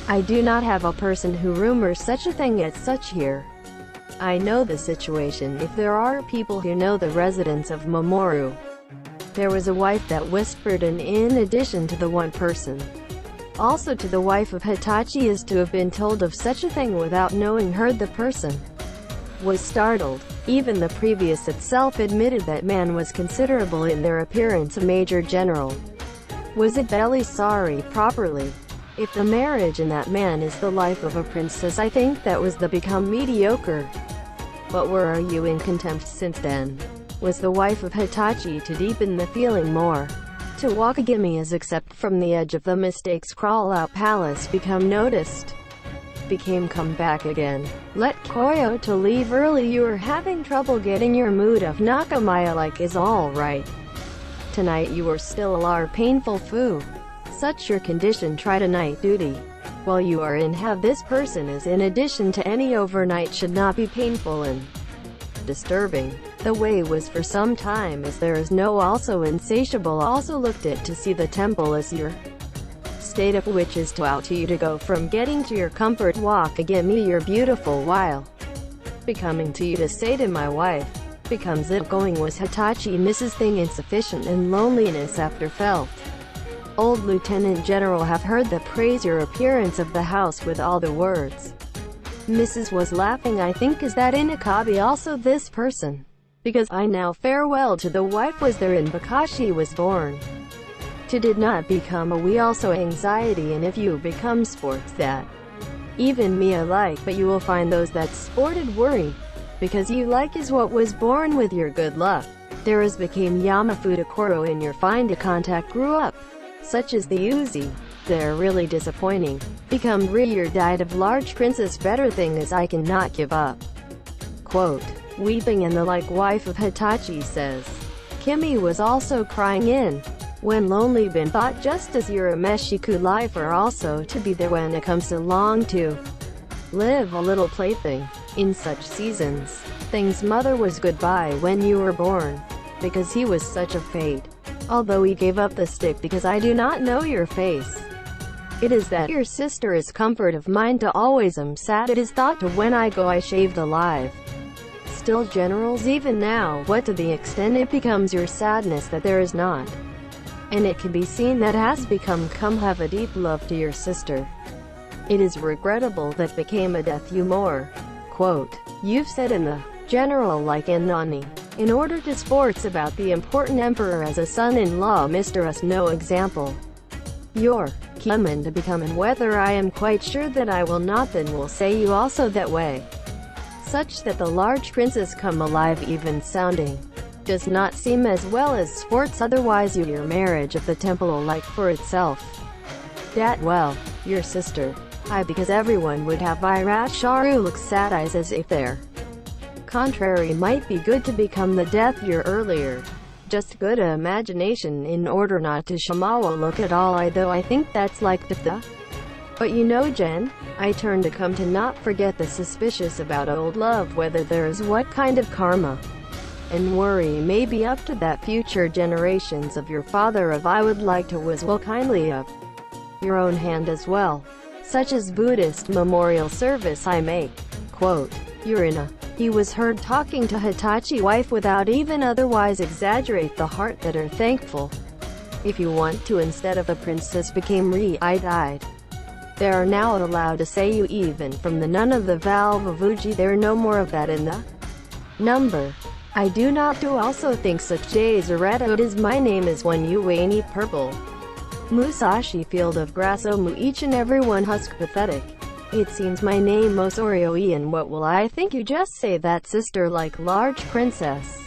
S1: I do not have a person who rumors such a thing as such here. I know the situation if there are people who know the residence of Mamoru. There was a wife that whispered and in addition to the one person. Also to the wife of Hitachi is to have been told of such a thing without knowing heard the person. Was startled. Even the previous itself admitted that man was considerable in their appearance a major general. Was it belly sorry properly? If the marriage in that man is the life of a princess I think that was the become mediocre. But where are you in contempt since then? Was the wife of Hitachi to deepen the feeling more? To Wakagimi is except from the edge of the mistakes crawl out palace become noticed. Became come back again. Let Koyo to leave early you are having trouble getting your mood of Nakamaya like is all right. Tonight you are still are painful foo. Such your condition try to night duty. While you are in have this person is in addition to any overnight should not be painful and disturbing. The way was for some time as there is no also insatiable also looked at to see the temple as your state of which is to out to you to go from getting to your comfort walk again me your beautiful while becoming to you to say to my wife becomes it going was Hitachi Mrs. Thing insufficient and loneliness after felt. Old Lieutenant General have heard the praise your appearance of the house with all the words. Mrs. was laughing I think is that Inakabe also this person. Because I now farewell to the wife was there in Bakashi was born. To did not become a we also anxiety and if you become sports that even me alike but you will find those that sported worry. Because you like is what was born with your good luck. There is became Yamafuta Koro in your find a contact grew up. Such as the Uzi. They're really disappointing. Become re-year died of large princess better thing is I cannot give up. Quote. Weeping and the like wife of Hitachi says. Kimi was also crying in. When lonely been thought just as Urameshi could life are also to be there when it comes to long to live a little plaything. In such seasons, things mother was goodbye when you were born, because he was such a fate. Although he gave up the stick because I do not know your face. It is that your sister is comfort of mine to always am sad it is thought to when I go I shaved alive. Still generals even now, what to the extent it becomes your sadness that there is not. And it can be seen that has become come have a deep love to your sister. It is regrettable that became a death you more. Quote, you've said in the general like in Nani. In order to sports about the important emperor as a son-in-law Mr. Us no example. Your coming to become and whether I am quite sure that I will not then will say you also that way. Such that the large princess come alive even sounding. Does not seem as well as sports otherwise your marriage of the temple alike for itself. Dat well, your sister. I because everyone would have Virat Sharu look sad eyes as if their contrary might be good to become the death year earlier. Just good imagination in order not to shamawa look at all though I think that's like the. But you know Jen, I turn to come to not forget the suspicious about old love whether there is what kind of karma. And worry may be up to that future generations of your father of I would like to was well kindly of your own hand as well. Such as Buddhist memorial service I make. Quote, Urina. He was heard talking to Hitachi wife without even otherwise exaggerate the heart that are thankful. If you want to instead of a princess became I died. They are now allowed to say you even from the none of the valve of Uji there no more of that in the number. I do not do also think such days are at it is my name is one you any purple. Musashi field of grass omu each and every one husk pathetic. It seems my name most Oreo and what will I think you just say that sister like large princess.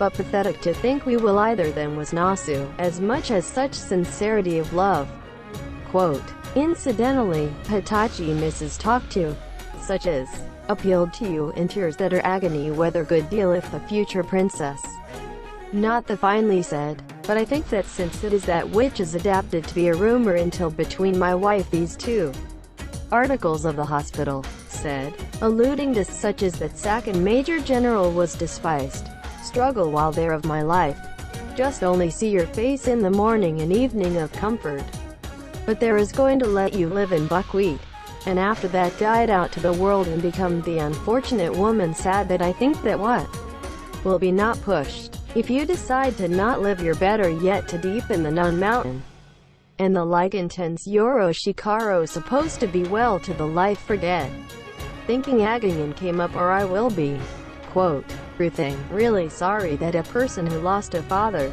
S1: But pathetic to think we will either then was Nasu, as much as such sincerity of love. Quote, incidentally, Hitachi Mrs. talk to, such as, appealed to you in tears that are agony whether good deal if the future princess. Not the finally said, but I think that since it is that which is adapted to be a rumor until between my wife these two articles of the hospital, said, alluding to such as that second major general was despised, struggle while there of my life, just only see your face in the morning and evening of comfort. But there is going to let you live in buckwheat, and after that died out to the world and become the unfortunate woman sad that I think that what will be not pushed, if you decide to not live your better yet to deep in the nun mountain. And the like intense Yoro Shikaro supposed to be well to the life forget. Thinking Agayan came up or I will be. Quote, thing, really sorry that a person who lost a father,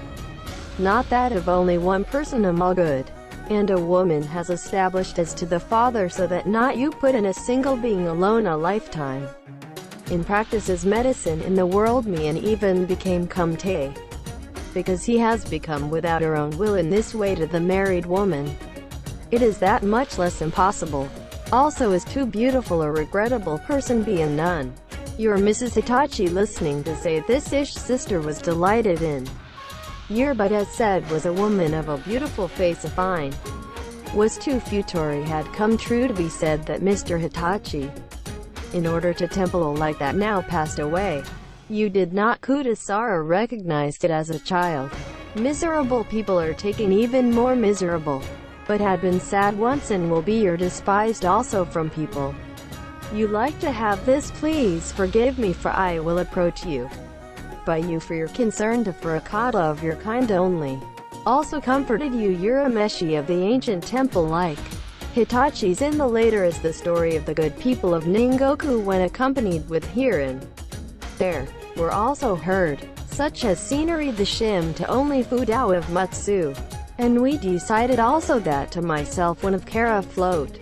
S1: not that of only one person among good, and a woman has established as to the father so that not you put in a single being alone a lifetime. In practices medicine in the world me and even became come te. Because he has become without her own will in this way to the married woman. It is that much less impossible. Also is too beautiful a regrettable person be a nun. Your Mrs. Hitachi listening to say this ish sister was delighted in. Year but as said was a woman of a beautiful face a fine. Was too futori had come true to be said that Mr. Hitachi, in order to temple like that now passed away. You did not Kudasara recognized it as a child. Miserable people are taken even more miserable, but had been sad once and will be your despised also from people. You like to have this please forgive me for I will approach you. By you for your concern to for a kata of your kind only. Also comforted you Urameshi of the ancient temple like. Hitachi's in the later is the story of the good people of Ningoku when accompanied with Hirin. There were also heard, such as scenery the shim to only Fudao of Mutsu. And we decided also that to myself one of Kara float.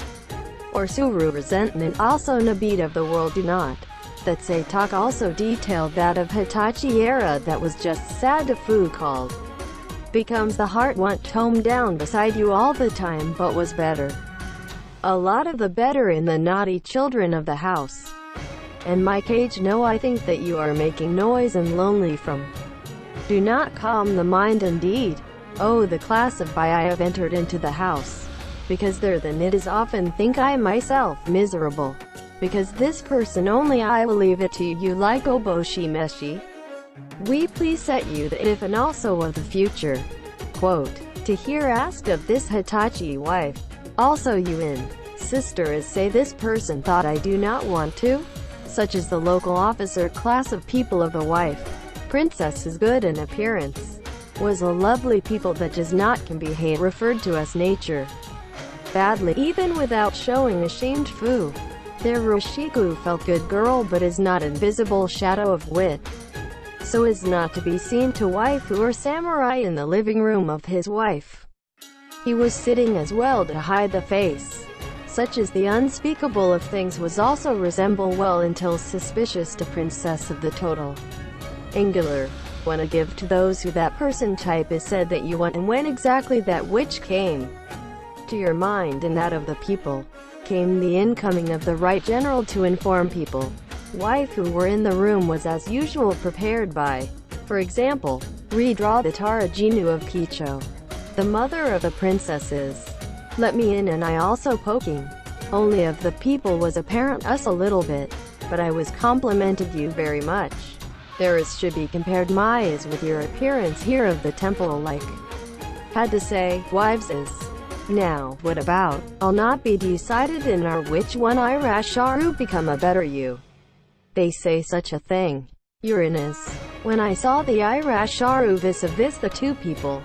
S1: Or Suru resentment also Nabit of the world do not. That say talk also detailed that of Hitachi era that was just sad to Fu called. Becomes the heart want tome down beside you all the time but was better. A lot of the better in the naughty children of the house. And my cage no I think that you are making noise and lonely from do not calm the mind indeed. Oh, the class of by I have entered into the house. Because there then it is often think I myself miserable. Because this person only I will leave it to you like oboshi meshi. We please set you the if and also of the future. Quote, to hear asked of this Hitachi wife. Also you in, sister is say this person thought I do not want to? Such as the local officer class of people of the wife. Princess is good in appearance. Was a lovely people that does not can be hate referred to as nature. Badly, even without showing ashamed foo. Their Roshiku felt good girl but is not invisible shadow of wit. So is not to be seen to waifu or samurai in the living room of his wife. He was sitting as well to hide the face. Such as the unspeakable of things was also resemble well until suspicious to princess of the total. Angular. Wanna give to those who that person type is said that you want and when exactly that which came to your mind and that of the people. Came the incoming of the right general to inform people. Wife who were in the room was as usual prepared by, for example, redraw the Tarajinu of Kicho. The mother of the princesses. Let me in and I also poking. Only of the people was apparent us a little bit, but I was complimented you very much. There is should be compared my is with your appearance here of the temple like. Had to say, wives is. Now, what about, I'll not be decided in our which one I Rasharu become a better you. They say such a thing. Uranus. When I saw the Irasharu vis-a-vis the two people.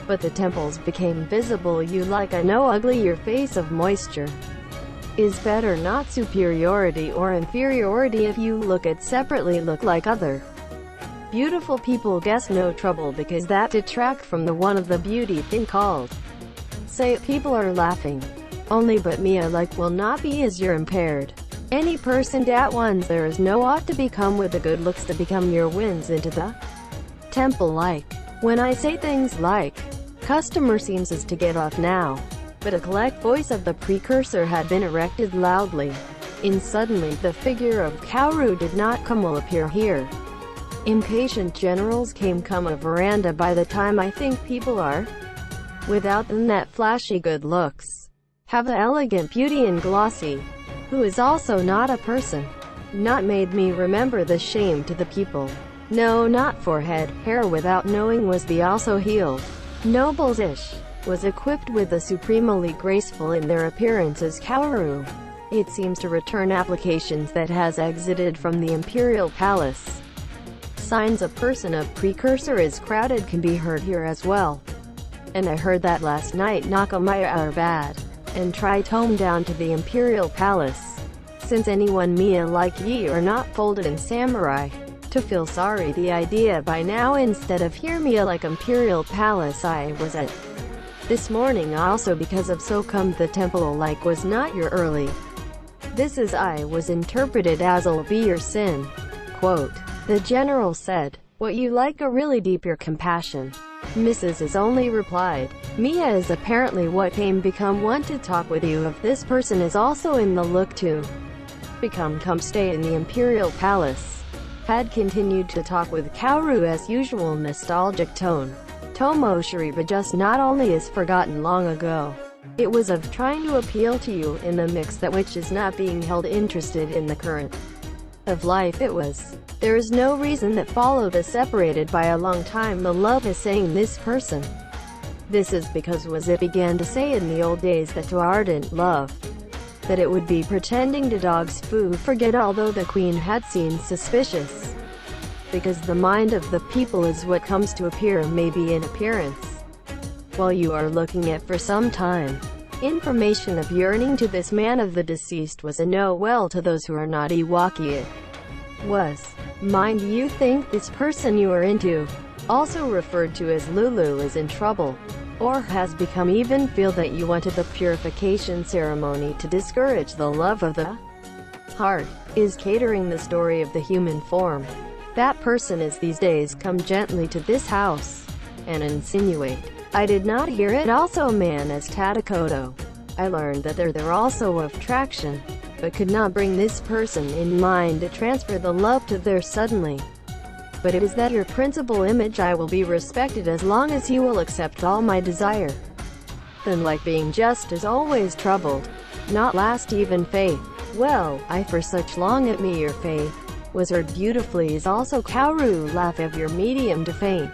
S1: But the temples became visible you like I know ugly your face of moisture. Is better not superiority or inferiority if you look at separately look like other. Beautiful people guess no trouble because that detract from the one of the beauty thing called. Say people are laughing. Only but me I like will not be as you're impaired. Any person that ones there is no ought to become with the good looks to become your wins into the temple like. When I say things like, customer seems as to get off now. But a collect voice of the precursor had been erected loudly. In suddenly the figure of Kaoru did not come will appear here. Impatient generals come a veranda by the time I think people are. Without them that flashy good looks. Have the elegant beauty and glossy. Who is also not a person. Not made me remember the shame to the people. No, not forehead, hair without knowing was the also healed. Nobles-ish. Was equipped with the supremely graceful in their appearance as Kaoru. It seems to return applications that has exited from the imperial palace. Signs a person of precursor is crowded can be heard here as well. And I heard that last night Nakamaya are bad. And try tome down to the imperial palace. Since anyone Mia like ye are not folded in samurai. To feel sorry the idea by now instead of hear Mia like imperial palace I was at. This morning also because of so come the temple like was not your early. This is I was interpreted as'll be your sin. Quote, the general said, what you like a really deep your compassion. Mrs. is only replied, Mia is apparently what came become one to talk with you if this person is also in the look to become come stay in the imperial palace. Had continued to talk with Kaoru as usual nostalgic tone. Tomo Shiriba just not only is forgotten long ago. It was of trying to appeal to you in the mix that which is not being held interested in the current of life it was. There is no reason that followed a separated by a long time the love is saying this person. This is because was it began to say in the old days that to ardent love, that it would be pretending to dog's food forget although the queen had seemed suspicious. Because the mind of the people is what comes to appear maybe in appearance. While you are looking at for some time. Information of yearning to this man of the deceased was a no well to those who are not Iwaki it was. Mind you think this person you are into, also referred to as Lulu is in trouble, or has become even feel that you wanted the purification ceremony to discourage the love of the heart, is catering the story of the human form. That person is these days come gently to this house, and insinuate, I did not hear it also man as Tadakoto. I learned that they're also of traction, but could not bring this person in mind to transfer the love to their suddenly. but it is that your principal image I will be respected as long as you will accept all my desire. Then like being just as always troubled, not last even faith. Well, I for such long at me your faith was heard beautifully is also Kaoru laugh of your medium to faint.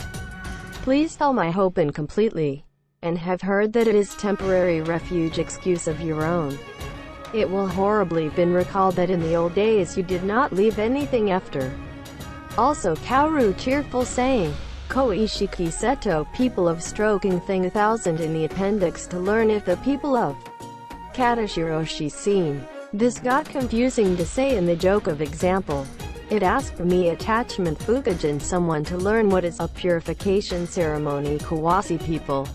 S1: Please tell my hope and completely, and have heard that it is temporary refuge excuse of your own. It will horribly been recalled that in the old days you did not leave anything after. Also Kaoru cheerful saying, Koishiki Seto people of stroking thing 1000 in the appendix to learn if the people of Katashiroshi seen. This got confusing to say in the joke of example. It asked me attachment fukajin someone to learn what is a purification ceremony Kawasi people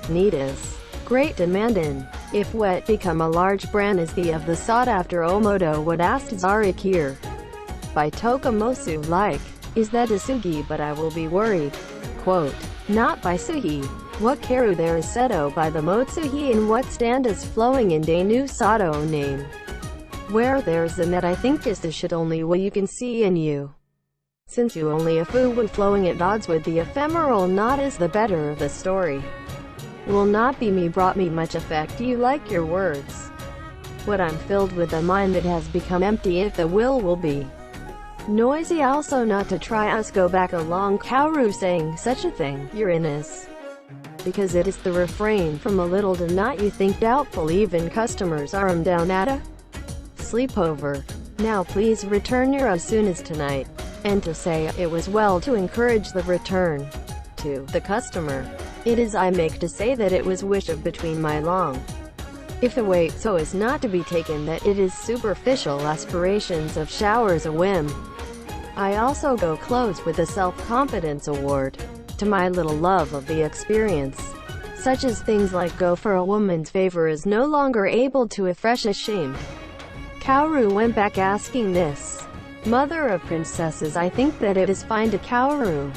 S1: need is. Great demand in. If wet become a large brand is the of the sought after Omoto what asked Zarikir. By Tokamosu like, is that Isugi but I will be worried. Quote, not by Suhi. What karu there is Seto by the Motsuhi and what stand is flowing in Dainu Sato name. Where there's a net I think is the shit only what you can see in you. Since you only a fu when flowing at odds with the ephemeral not is the better of the story. Will not be me brought me much effect you like your words. What I'm filled with a mind that has become empty if the will be. Noisy also not to try us go back along Kaoru saying such a thing, Uranus. Because it is the refrain from a little to not you think doubtful even customers are down at a sleepover. Now please return your as soon as tonight. And to say, it was well to encourage the return. To the customer. It is I make to say that it was wish of between my long. If the wait so is not to be taken that it is superficial aspirations of showers a whim. I also go close with a self-confidence award. To my little love of the experience. Such as things like go for a woman's favor is no longer able to afresh ashamed. Kaoru went back asking this. Mother of princesses I think that it is fine to Kaoru.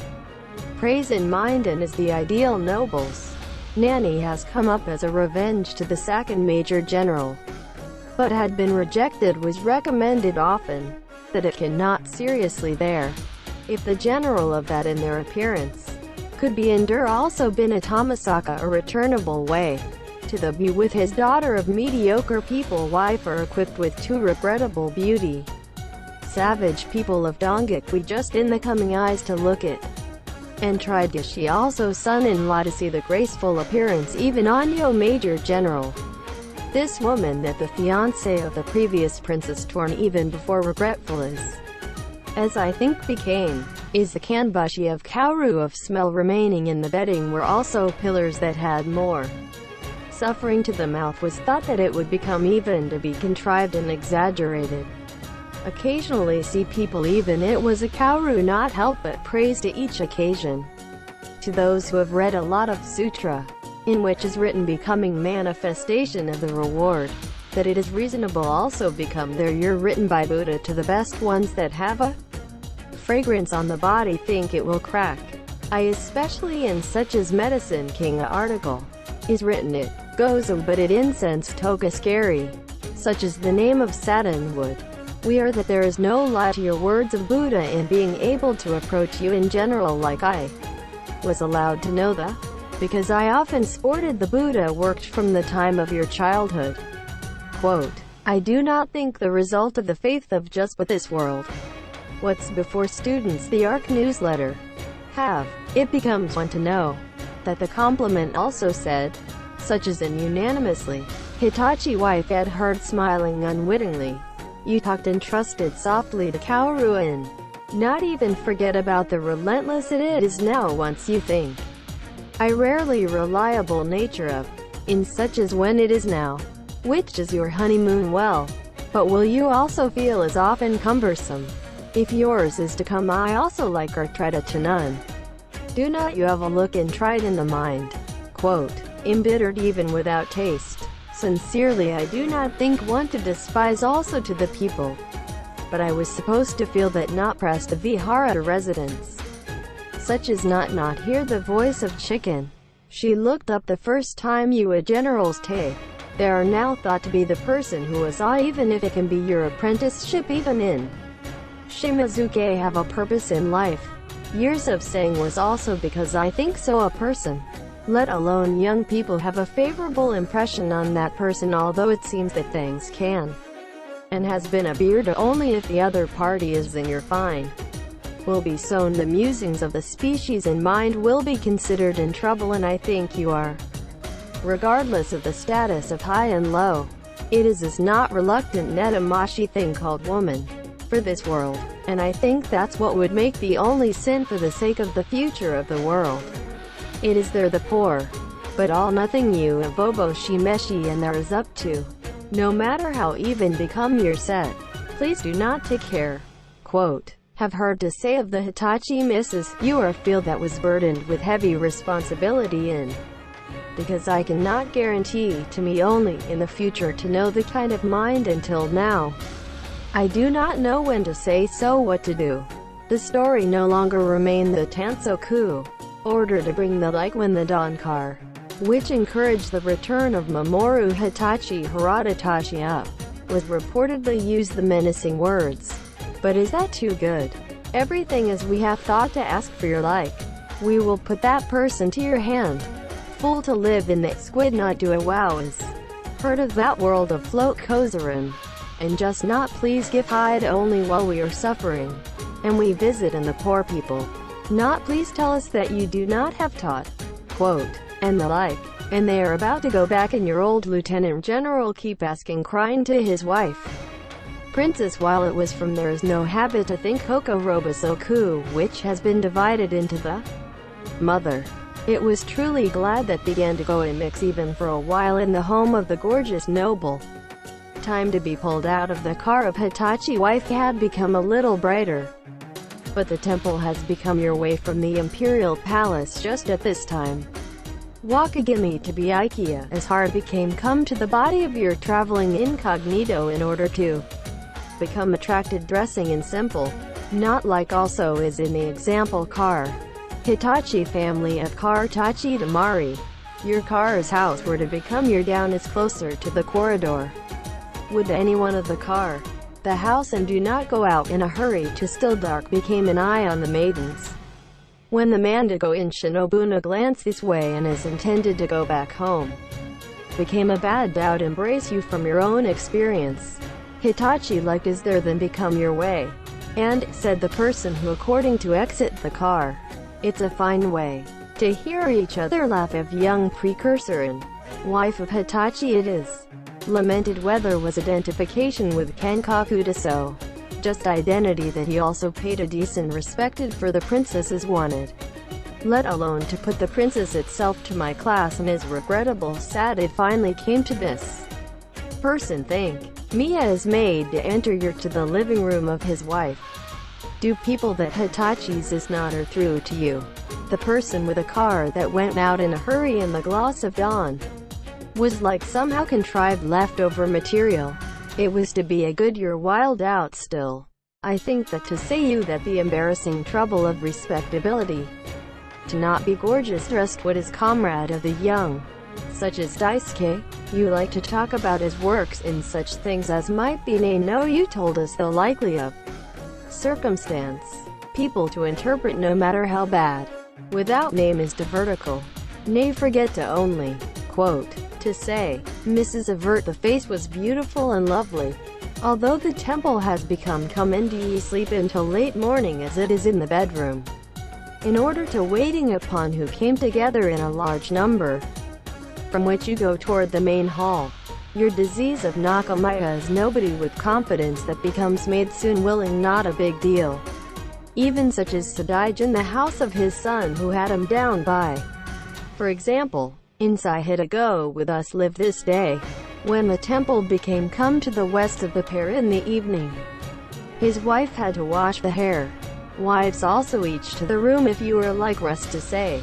S1: Praise in mind and is the ideal nobles. Nanny has come up as a revenge to the second major general. But had been rejected was recommended often. That it cannot seriously there. If the general of that in their appearance. Could be endure also been a Tomisaka a returnable way. To the be with his daughter of mediocre people wife are equipped with too regrettable beauty. Savage people of Dongik we just in the coming eyes to look it. And tried Gishi also son-in-law to see the graceful appearance even Anyo major general. This woman that the fiancé of the previous princess torn even before regretful is. As I think became, is the kanbashi of Kaoru of smell remaining in the bedding were also pillars that had more. Suffering to the mouth was thought that it would become even to be contrived and exaggerated. Occasionally see people even it was a Kaoru not help but praise to each occasion. To those who have read a lot of sutra, in which is written becoming manifestation of the reward, that it is reasonable also become there you're written by Buddha to the best ones that have a fragrance on the body think it will crack. I especially in such as medicine king article, is written it, goes but it incense toga scary, such as the name of Saturn would. We are that there is no lie to your words of Buddha in being able to approach you in general like I was allowed to know the, because I often sported the Buddha worked from the time of your childhood. Quote, I do not think the result of the faith of just but this world. What's before students the ARC newsletter have, it becomes one to know, that the compliment also said, such as in unanimously, Hitachi wife had heard smiling unwittingly. You talked and trusted softly to Kaoru and not even forget about the relentless it is now once you think. I rarely reliable nature of, in such as when it is now, which is your honeymoon well, but will you also feel as often cumbersome? If yours is to come I also like or try to none. Do not you have a look and tried in the mind. Quote, embittered even without taste. Sincerely I do not think one to despise also to the people. But I was supposed to feel that not pressed the Vihara residence. Such as not hear the voice of chicken. She looked up the first time you a general's take. There are now thought to be the person who was I even if it can be your apprenticeship even in Shimazuke have a purpose in life. Years of saying was also because I think so a person, let alone young people, have a favorable impression on that person, although it seems that things can and has been a beard only if the other party is in your fine will be sown. The musings of the species in mind will be considered in trouble, and I think you are, regardless of the status of high and low. It is this not reluctant netamashi thing called woman for this world, and I think that's what would make the only sin for the sake of the future of the world. It is there the poor, but all nothing you of Bobo Shimeshi and there is up to. No matter how even become your set, please do not take care. Quote, have heard to say of the Hitachi Mrs. You are a field that was burdened with heavy responsibility in, because I cannot guarantee to me only in the future to know the kind of mind until now. I do not know when to say so what to do. The story no longer remained the Tansoku order to bring the like when the Dawn car, which encouraged the return of Mamoru Hitachi Hiratatashi up, was reportedly used the menacing words. But is that too good? Everything as we have thought to ask for your like. We will put that person to your hand. Fool to live in the squid not do a wow is. Heard of that world of float kozarin. And just not please give hide only while we are suffering. And we visit in the poor people. Not please tell us that you do not have taught. Quote, and the like. And they are about to go back and your old lieutenant general keep asking crying to his wife. Princess, while it was from there is no habit to think Hoko Robosoku, which has been divided into the mother. It was truly glad that began to go in mix even for a while in the home of the gorgeous noble. Time to be pulled out of the car of Hitachi wife had become a little brighter. But the temple has become your way from the imperial palace just at this time. Wakagimi to be Ikea, as hard became come to the body of your traveling incognito in order to become attracted dressing in simple, not like also is in the example car. Hitachi family of car Tachi Damari. Your car's house were to become your down is closer to the corridor. Would anyone of the car, the house and do not go out in a hurry to still dark became an eye on the maidens. When the man to go in Shinobuna glance this way and is intended to go back home, became a bad doubt embrace you from your own experience. Hitachi like is there then become your way. And, said the person who according to exit the car, it's a fine way to hear each other laugh of young precursor and wife of Hitachi it is. Lamented whether was identification with Kenkaku Deso. Just identity that he also paid a decent respected for the princesses wanted. Let alone to put the princess itself to my class and is regrettable sad it finally came to this. Person think. Mia is made to enter your to the living room of his wife. Do people that Hitachi's is not or through to you. The person with a car that went out in a hurry in the gloss of dawn was like somehow contrived leftover material. It was to be a good year wild out still. I think that to say you that the embarrassing trouble of respectability to not be gorgeous dressed what is comrade of the young, such as Daisuke, you like to talk about his works in such things as might be nay no you told us though likely of circumstance, people to interpret no matter how bad, without name is to vertical, nay forget to only, quote, to say, Mrs. Avert the face was beautiful and lovely, although the temple has become come and ye sleep until late morning as it is in the bedroom, in order to waiting upon who came together in a large number, from which you go toward the main hall. Your disease of Nakamaya is nobody with confidence that becomes made soon willing not a big deal. Even such as Sadaijin the house of his son who had him down by. For example, Insai hit a go with us live this day. When the temple became come to the west of the pair in the evening, his wife had to wash the hair. Wives also each to the room if you were like rest to say.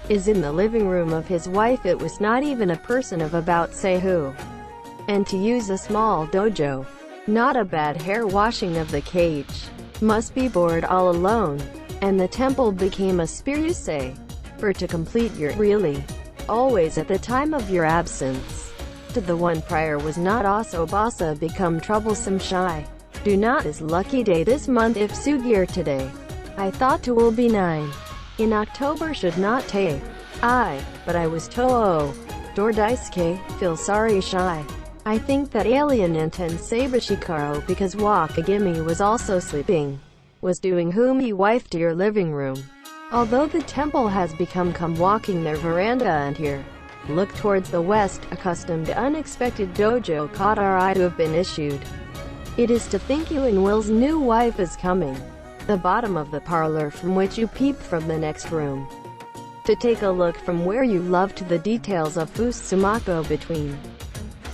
S1: Is in the living room of his wife it was not even a person of about say who. And to use a small dojo, not a bad hair washing of the cage, must be bored all alone, and the temple became a spear you say, for to complete your really, always at the time of your absence. To the one prior was not also basa become troublesome shy. Do not is lucky day this month if Sugir today. I thought to will be 9. In October should not take. But I was Toho. Dor Daisuke, feel sorry shy. I think that alien intends Sabashikaro because Wakagimi was also sleeping. Was doing whom he wife to your living room. Although the temple has become walking their veranda and here. Look towards the west, accustomed to unexpected dojo caught our eye to have been issued. It is to think you and Will's new wife is coming. The bottom of the parlor from which you peep from the next room. To take a look from where you love to the details of Fusumako between.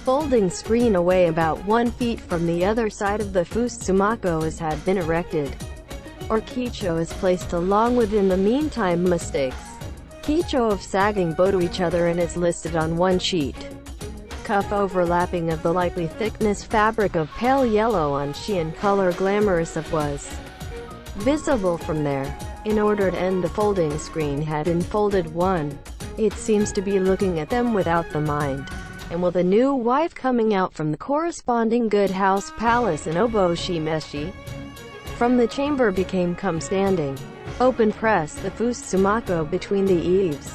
S1: Folding screen away about 1 feet from the other side of the Fusumako has had been erected. Or Kicho is placed along with in the meantime mistakes. Kicho of sagging bow to each other and is listed on one sheet. Cuff overlapping of the likely thickness fabric of pale yellow on Shein color glamorous of was visible from there. In order to end the folding screen had unfolded one. It seems to be looking at them without the mind. And will the new wife coming out from the corresponding good house palace in Oboshimeshi? From the chamber became come standing. Open press the Fusumako between the eaves.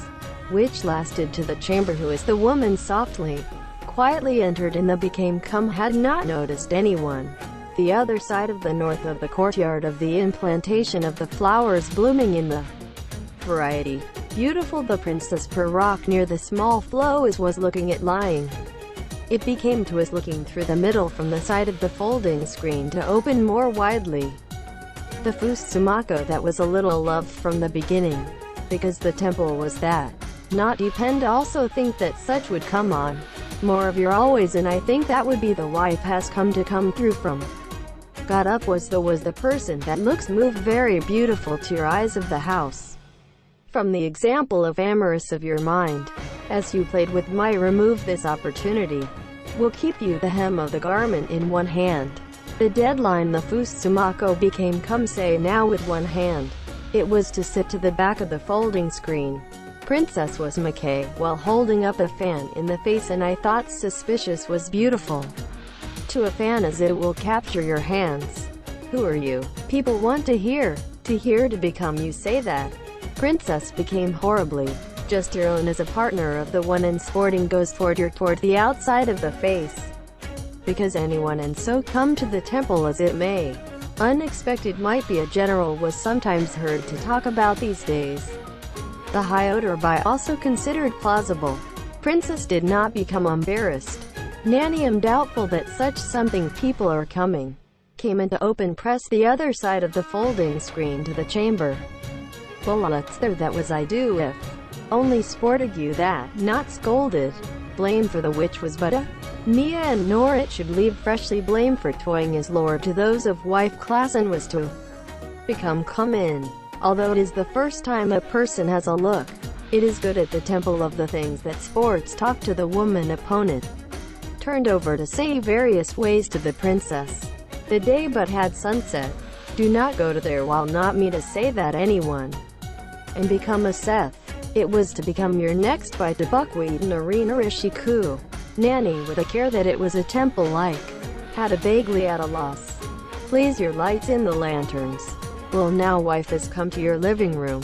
S1: Which lasted to the chamber who is the woman softly. Quietly entered and the became come had not noticed anyone. The other side of the north of the courtyard of the implantation of the flowers blooming in the variety. Beautiful the princess per rock near the small flow as was looking at lying. It became to us looking through the middle from the side of the folding screen to open more widely. The Fusumako that was a little loved from the beginning. Because the temple was that. Not depend also think that such would come on. More of your always and I think that would be the wife has come through from. Got up was the person that looks move very beautiful to your eyes of the house. From the example of amorous of your mind. As you played with my remove this opportunity. Will keep you the hem of the garment in one hand. The deadline the Fusumako became come say now with one hand. It was to sit to the back of the folding screen. Princess was Mackay, while holding up a fan in the face and I thought suspicious was beautiful. To a fan as it will capture your hands. Who are you? People want to hear to become you say that. Princess became horribly. Just your own as a partner of the one and sporting goes toward the outside of the face. Because anyone and so come to the temple as it may. Unexpected might be a general was sometimes heard to talk about these days. The high odor by also considered plausible. Princess did not become embarrassed. Nanny am doubtful that such something people are coming. Came into open press the other side of the folding screen to the chamber. Well that's there that was I do if. Only sported you that, not scolded. Blame for the witch was but a. Mia and nor it should leave freshly blame for toying his lord to those of wife class and was to become come in. Although it is the first time a person has a look. It is good at the temple of the things that sports talk to the woman opponent. Turned over to say various ways to the princess. The day but had sunset. Do not go to there while not me to say that anyone. And become a Seth. It was to become your next by to buckwheat in arena Rishiku. Nanny with a care that it was a temple like. Had a vaguely at a loss. Please your lights in the lanterns. Well now wife has come to your living room.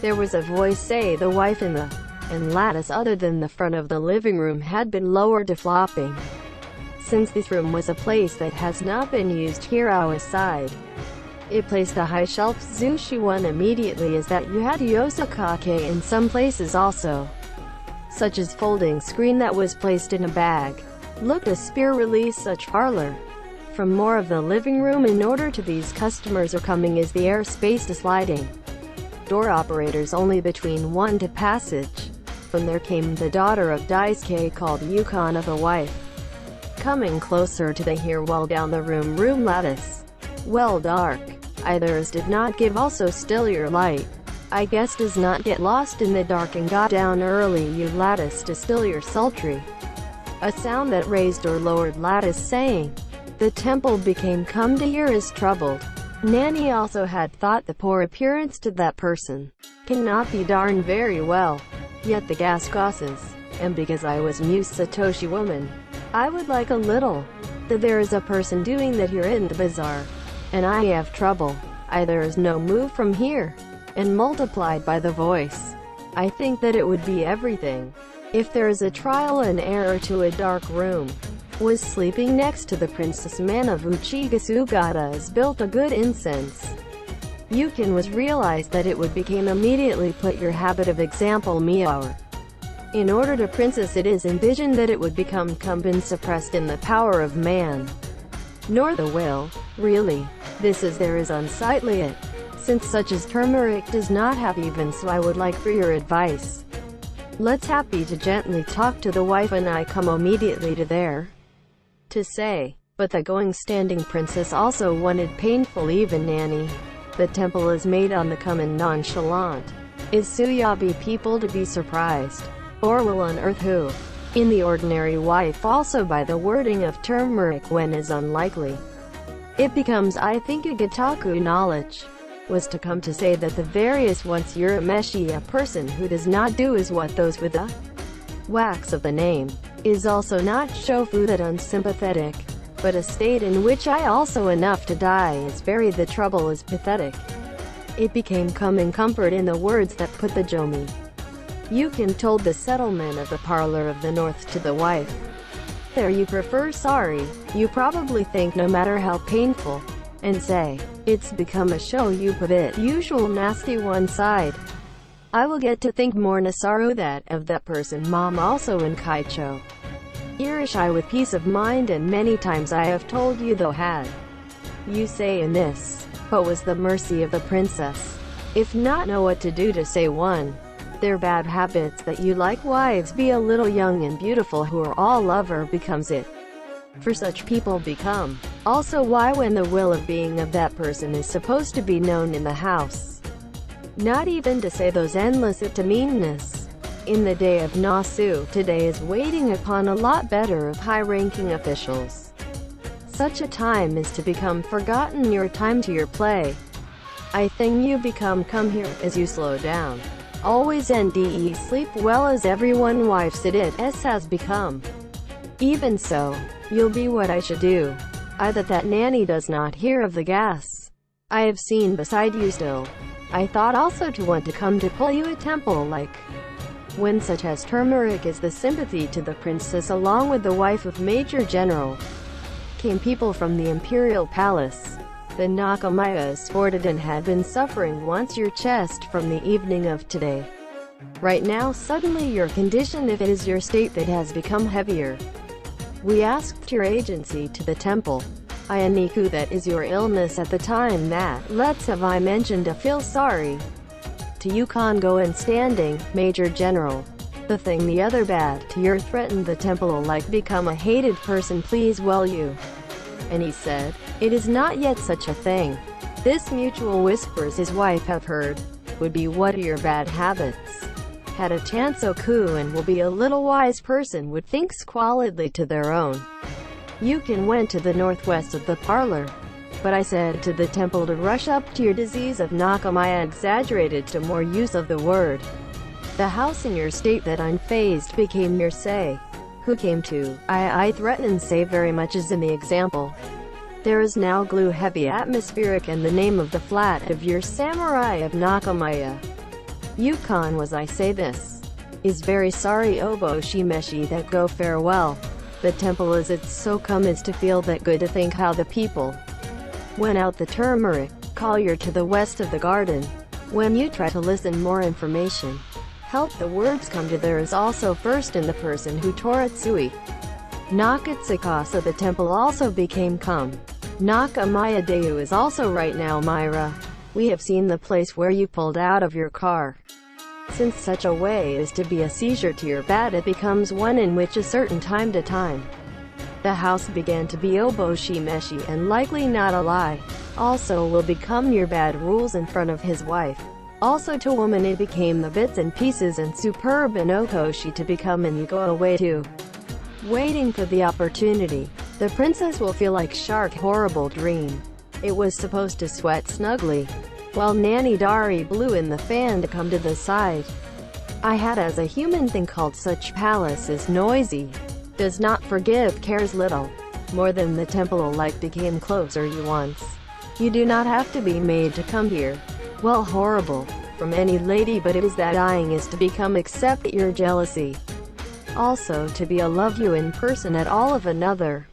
S1: There was a voice say the wife in the lattice other than the front of the living room had been lowered to flopping. Since this room was a place that has not been used here our side. It placed a high shelf Zushi one immediately as that you had Yosakake in some places also. Such as folding screen that was placed in a bag. Looked a spear release such parlor. From more of the living room in order to these customers are coming is the air space to sliding. Door operators only between one to passage. From there came the daughter of Daisuke called Yukon of a wife. Coming closer to the here wall down the room lattice. Well dark. Others did not give also still your light. I guess does not get lost in the dark and got down early you lattice to still your sultry. A sound that raised or lowered lattice saying. The temple became come to hear is troubled. Nanny also had thought the poor appearance to that person. Cannot be darn very well. Yet the gas gosses. And because I was Muse Satoshi woman. I would like a little. that there is a person doing that here in the bazaar, and I have trouble. There is no move from here. And multiplied by the voice, I think that it would be everything. If there is a trial and error to a dark room, was sleeping next to the princess man of Uchigasugata is built a good incense. Yukin was realized that it would become immediately put your habit of example meower. In order to princess it is envisioned that it would become cumbin suppressed in the power of man. Nor the will, really. This is there is unsightly it. Since such as turmeric does not have even so I would like for your advice. Let's happy to gently talk to the wife and I come immediately to there. To say, but the going standing princess also wanted painful even nanny. The temple is made on the come and nonchalant. Is Suyabi people to be surprised? Or will unearth who? In the ordinary wife also by the wording of turmeric when is unlikely. It becomes I think a gataku knowledge. Was to come to say that the various once Urameshi a person who does not do is what those with the wax of the name, is also not shofu that unsympathetic, but a state in which I also enough to die is very the trouble is pathetic. It became come in comfort in the words that put the jomi. Yukin told the settlement of the parlor of the north to the wife. There you prefer sorry, you probably think no matter how painful, and say, it's become a show you put it usual nasty one side. I will get to think more Nasaru that of that person mom also in Kaicho. Irish with peace of mind and many times I have told you though had. You say in this, but was the mercy of the princess. If not know what to do to say one. Their bad habits that you like wives be a little young and beautiful who are all lover becomes it. For such people become. Also why when the will of being of that person is supposed to be known in the house. Not even to say those endless it to meanness. In the day of Nasu, today is waiting upon a lot better of high-ranking officials. Such a time is to become forgotten your time to your play. I think you become come here as you slow down. Always NDE sleep well as everyone wifes it s has become. Even so, you'll be what I should do. I that nanny does not hear of the gas. I have seen beside you still. I thought also to want to come to pull you a temple like. When such as turmeric is the sympathy to the princess along with the wife of Major General. Came people from the imperial palace. The Nakamaya is sported and had been suffering once your chest from the evening of today. Right now suddenly your condition if it is your state that has become heavier. We asked your agency to the temple. Ayaniku that is your illness at the time that let's have I mentioned to feel sorry. To Yukon go and standing, Major General. The thing the other bad to your threatened the temple like become a hated person please well you. And he said, it is not yet such a thing. This mutual whispers his wife have heard, would be what are your bad habits. Had a chance oku and will be a little wise person would think squalidly to their own. Yukin went to the northwest of the parlor. But I said to the temple to rush up to your disease of Nakamaya exaggerated to more use of the word. The house in your state that unfazed became your say. Who came to, I threaten and say very much as in the example. There is now glue heavy atmospheric and the name of the flat of your samurai of Nakamaya. Yukon was I say this. Is very sorry Obo Shimeshi that go farewell. The temple is it's so come as to feel that good to think how the people went out the turmeric, collier to the west of the garden. When you try to listen more information. Help the words come to there is also first in the person who Toratsui. Nakatsukasa the temple also became come. Nakamaya Deu is also right now Myra. We have seen the place where you pulled out of your car. Since such a way is to be a seizure to your bad it becomes one in which a certain time to time. The house began to be Obo-shimeshi and likely not a lie. Also will become your bad rules in front of his wife. Also to woman it became the bits and pieces and superb and okoshi to become and you go away too. Waiting for the opportunity. The princess will feel like shark horrible dream. It was supposed to sweat snugly. While Nanny Dari blew in the fan to come to the side. I had as a human thing called such palace is noisy. Does not forgive cares little. more than the temple like became closer you once. You do not have to be made to come here. Well, horrible. From any lady, but it is that dying is to become accept your jealousy. Also to be a love you in person at all of another.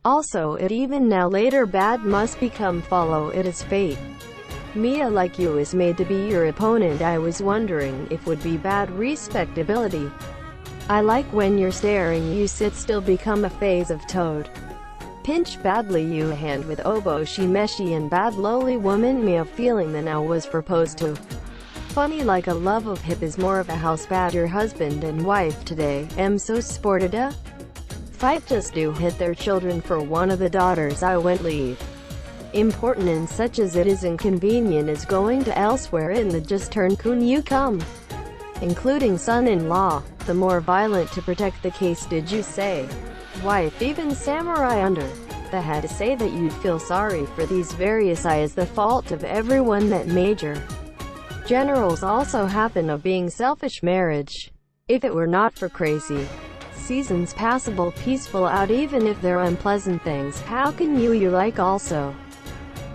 S1: Also it even now later bad must become follow it as fate. Mia like you is made to be your opponent. I was wondering if would be bad respectability. I like when you're staring you sit still become a phase of toad. Pinch badly you hand with oboe she meshy and bad lowly woman Mia feeling the now was proposed to. Funny like a love of hip is more of a house bad your husband and wife today, am so sported fight just do hit their children for one of the daughters I went leave. Important and such as it is inconvenient is going to elsewhere in the just turn kun you come. Including son-in-law, the more violent to protect the case did you say? Wife even samurai under the had to say that you'd feel sorry for these various I is the fault of everyone that major generals also happen of being selfish marriage. If it were not for crazy seasons passable peaceful out even if they're unpleasant things how can you like also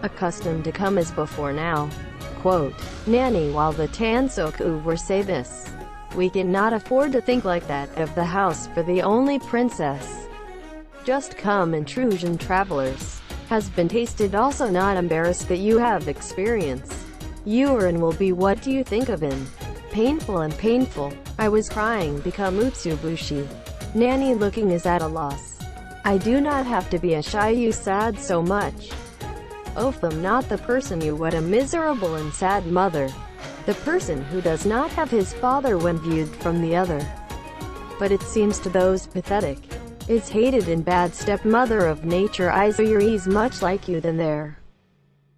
S1: accustomed to come as before now. Quote, Nanny while the Tansoku were say this. We cannot afford to think like that of the house for the only princess. Just come intrusion travelers. Has been tasted also not embarrassed that you have experience. You are and will be what do you think of him? Painful and painful. I was crying become Utsubushi. Nanny looking is at a loss. I do not have to be a shy you sad so much. I'm not the person you what a miserable and sad mother. The person who does not have his father when viewed from the other. But it seems to those pathetic. Is hated and bad stepmother of nature eyes are your ease much like you than there.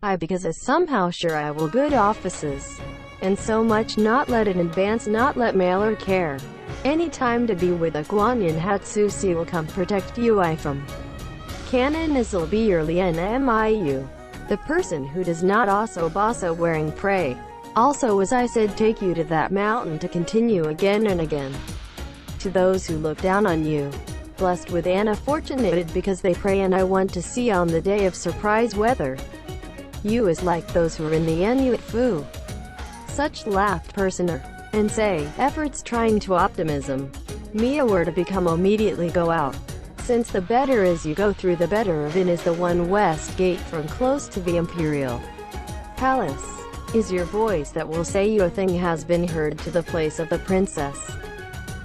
S1: I because I somehow sure I will good offices. And so much not let in advance not let mail or care. Any time to be with a Guanyin Hatsusi will come protect you I from. Canon is'll be your lien miu. The person who does not also bossa wearing pray. Also as I said take you to that mountain to continue again and again. To those who look down on you. Blessed with Anna fortunated because they pray and I want to see on the day of surprise weather. You is like those who are in the Inuit Fu. Such laughed personer. And say, efforts trying to optimism. Mia were to become immediately go out. Since the better as you go through the better of in is the one west gate from close to the Imperial Palace. Is your voice that will say your thing has been heard to the place of the princess.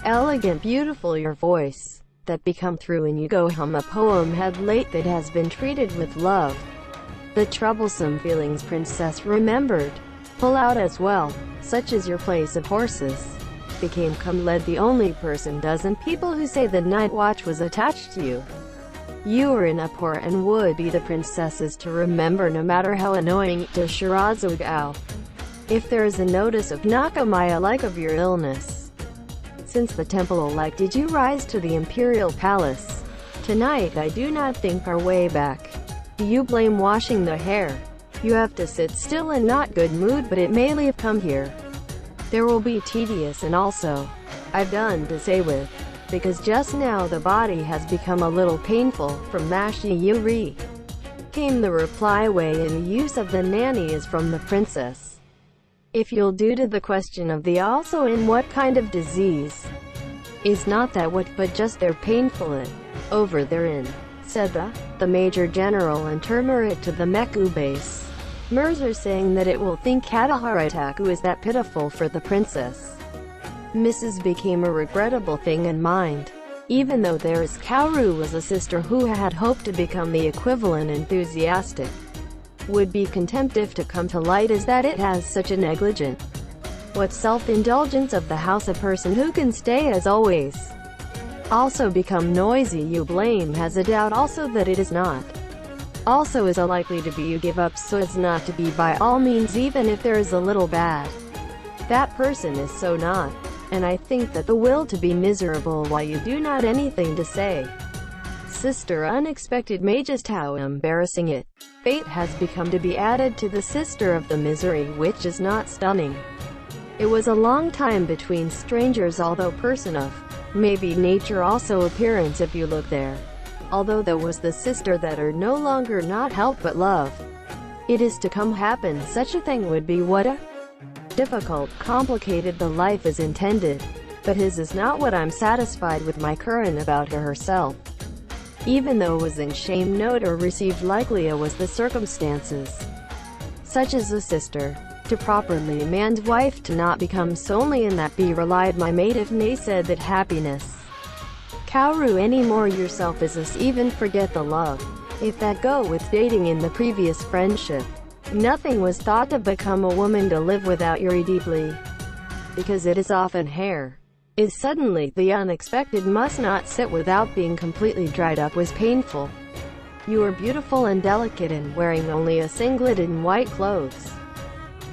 S1: Elegant beautiful your voice, that become through and you go hum a poem had late that has been treated with love. The troublesome feelings princess remembered. Pull out as well, such as your place of horses. Became come led the only person dozen people who say the night watch was attached to you. You were in uproar and would be the princesses to remember no matter how annoying to Shirazugao. If there is a notice of Nakamaya like of your illness. Since the temple like did you rise to the imperial palace? Tonight I do not think our way back. Do you blame washing the hair? You have to sit still and not good mood but it may leave come here. There will be tedious and also, I've done to say with, because just now the body has become a little painful, from Mashi Yuri. Came the reply way in use of the nanny is from the princess. If you'll do to the question of the also in what kind of disease. Is not that what but just they're painful it, over therein, said the major general and turmeric to the Meku base. Mercer saying that it will think Kataharitaku is that pitiful for the princess. Mrs. became a regrettable thing in mind. Even though there is Kaoru was a sister who had hoped to become the equivalent enthusiastic. Would be contempt if to come to light is that it has such a negligent. What self-indulgence of the house a person who can stay as always. Also become noisy you blame has a doubt also that it is not. Also is a likely to be you give up so as not to be by all means even if there is a little bad. That person is so not. And I think that the will to be miserable while you do not anything to say. Sister unexpected may just how embarrassing it. Fate has become to be added to the sister of the misery which is not stunning. It was a long time between strangers although person of, maybe nature also appearance if you look there. although there was the sister that are no longer not help but love. It is to come happen such a thing would be what a difficult, complicated the life is intended. But his is not what I'm satisfied with my current about her herself. Even though it was in shame note or received likely it was the circumstances. Such as a sister. To properly man's wife to not become solely in that be relied my mate if nay said that happiness. Kaoru any more yourself is us even forget the love. If that go with dating in the previous friendship. Nothing was thought to become a woman to live without Yuri deeply. Because it is often hair. Is suddenly the unexpected must not sit without being completely dried up was painful. You are beautiful and delicate and wearing only a singlet and white clothes.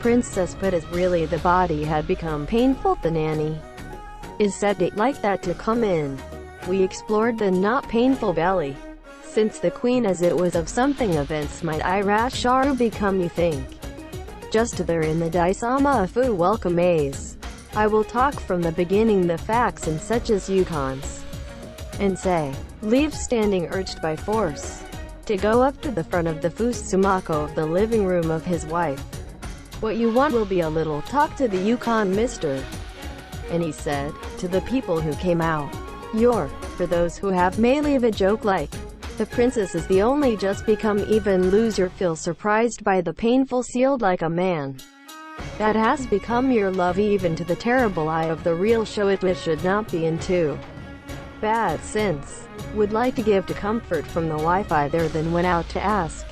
S1: Princess but as really the body had become painful the nanny. Is said it like that to come in. We explored the not painful belly. Since the queen as it was of something events might Irasharu become you think. Just there in the Daisama Afu welcome A's. I will talk from the beginning the facts and such as Yukons. And say, leave standing urged by force. To go up to the front of the Fusumako of the living room of his wife. What you want will be a little talk to the Yukon mister. And he said, to the people who came out. For those who have may leave a joke like, the princess is the only just become even loser feel surprised by the painful sealed like a man. That has become your love even to the terrible eye of the real show it should not be in too bad since. Would like to give to comfort from the Wi-Fi there then went out to ask.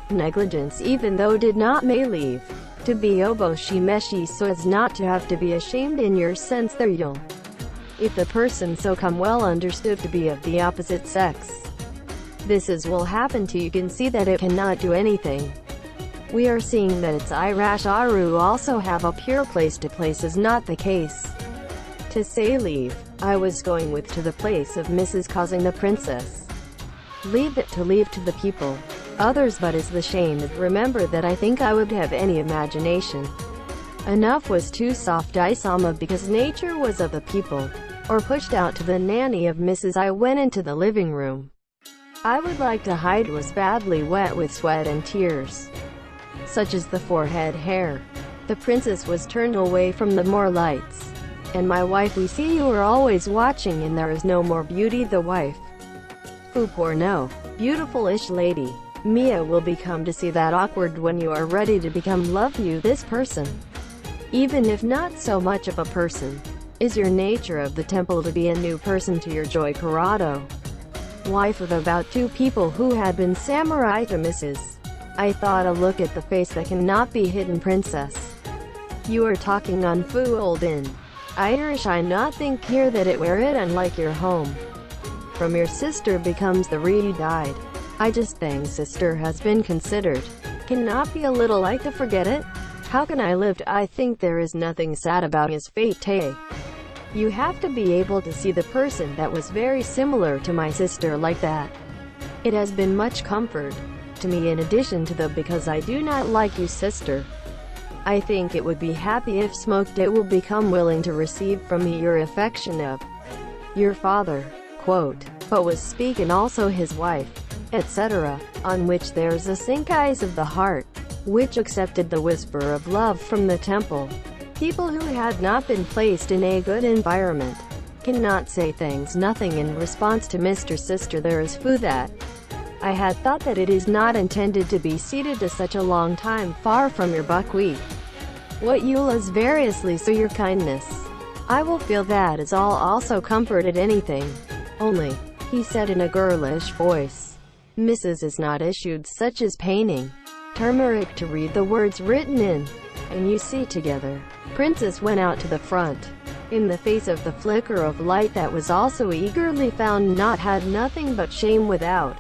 S1: Negligence even though did not may leave. To be obo shimeshi so as not to have to be ashamed in your sense there you'll. If the person so come well understood to be of the opposite sex. This is will happen to you can see that it cannot do anything. We are seeing that its Irasharu also have a pure place to place is not the case. To say leave, I was going with to the place of Mrs. causing the princess. Leave it to leave to the people. Others but is the shame remember that I think I would have any imagination. Enough was too soft Isama because nature was of the people. Or pushed out to the nanny of Mrs. I went into the living room. I would like to hide was badly wet with sweat and tears. Such as the forehead hair. The princess was turned away from the more lights. And my wife we see you are always watching and there is no more beauty the wife. Fu poor no. Beautiful-ish lady. Mia will become to see that awkward when you are ready to become love you this person. Even if not so much of a person. Is your nature of the temple to be a new person to your joy Corrado. Wife of about 2 people who had been samurai to Mrs. I thought a look at the face that cannot be hidden princess. You are talking on Fu old in. Irish I not think here that it wear it unlike your home. From your sister becomes the re died. I just think sister has been considered. Cannot be a little like to forget it? How can I live I think there is nothing sad about his fate Tay. You have to be able to see the person that was very similar to my sister like that. It has been much comfort to me in addition to the because I do not like you sister. I think it would be happy if smoked it will become willing to receive from me your affection of your father, quote, but was speaking also his wife, etc., on which there's a sink eyes of the heart, which accepted the whisper of love from the temple. People who had not been placed in a good environment cannot say things nothing in response to Mr. Sister there is Fu that. I had thought that it is not intended to be seated to such a long time far from your buckwheat. What Eula's variously so your kindness. I will feel that is all also comforted anything. Only, he said in a girlish voice. Mrs. is not issued such as painting. Turmeric to read the words written in. And you see together. Princess went out to the front. In the face of the flicker of light that was also eagerly found not had nothing but shame without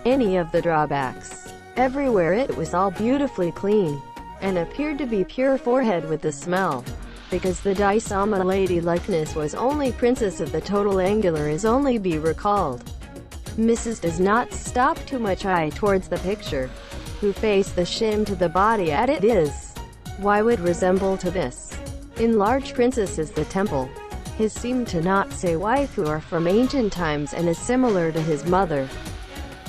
S1: any of the drawbacks. Everywhere it was all beautifully clean, and appeared to be pure forehead with the smell. Because the Daisama lady likeness was only princess of the total angular is only be recalled. Mrs. does not stop too much eye towards the picture. Who face the shim to the body at it is. Why would resemble to this? In large princess is the temple. His seemed to not say waifu are from ancient times and is similar to his mother.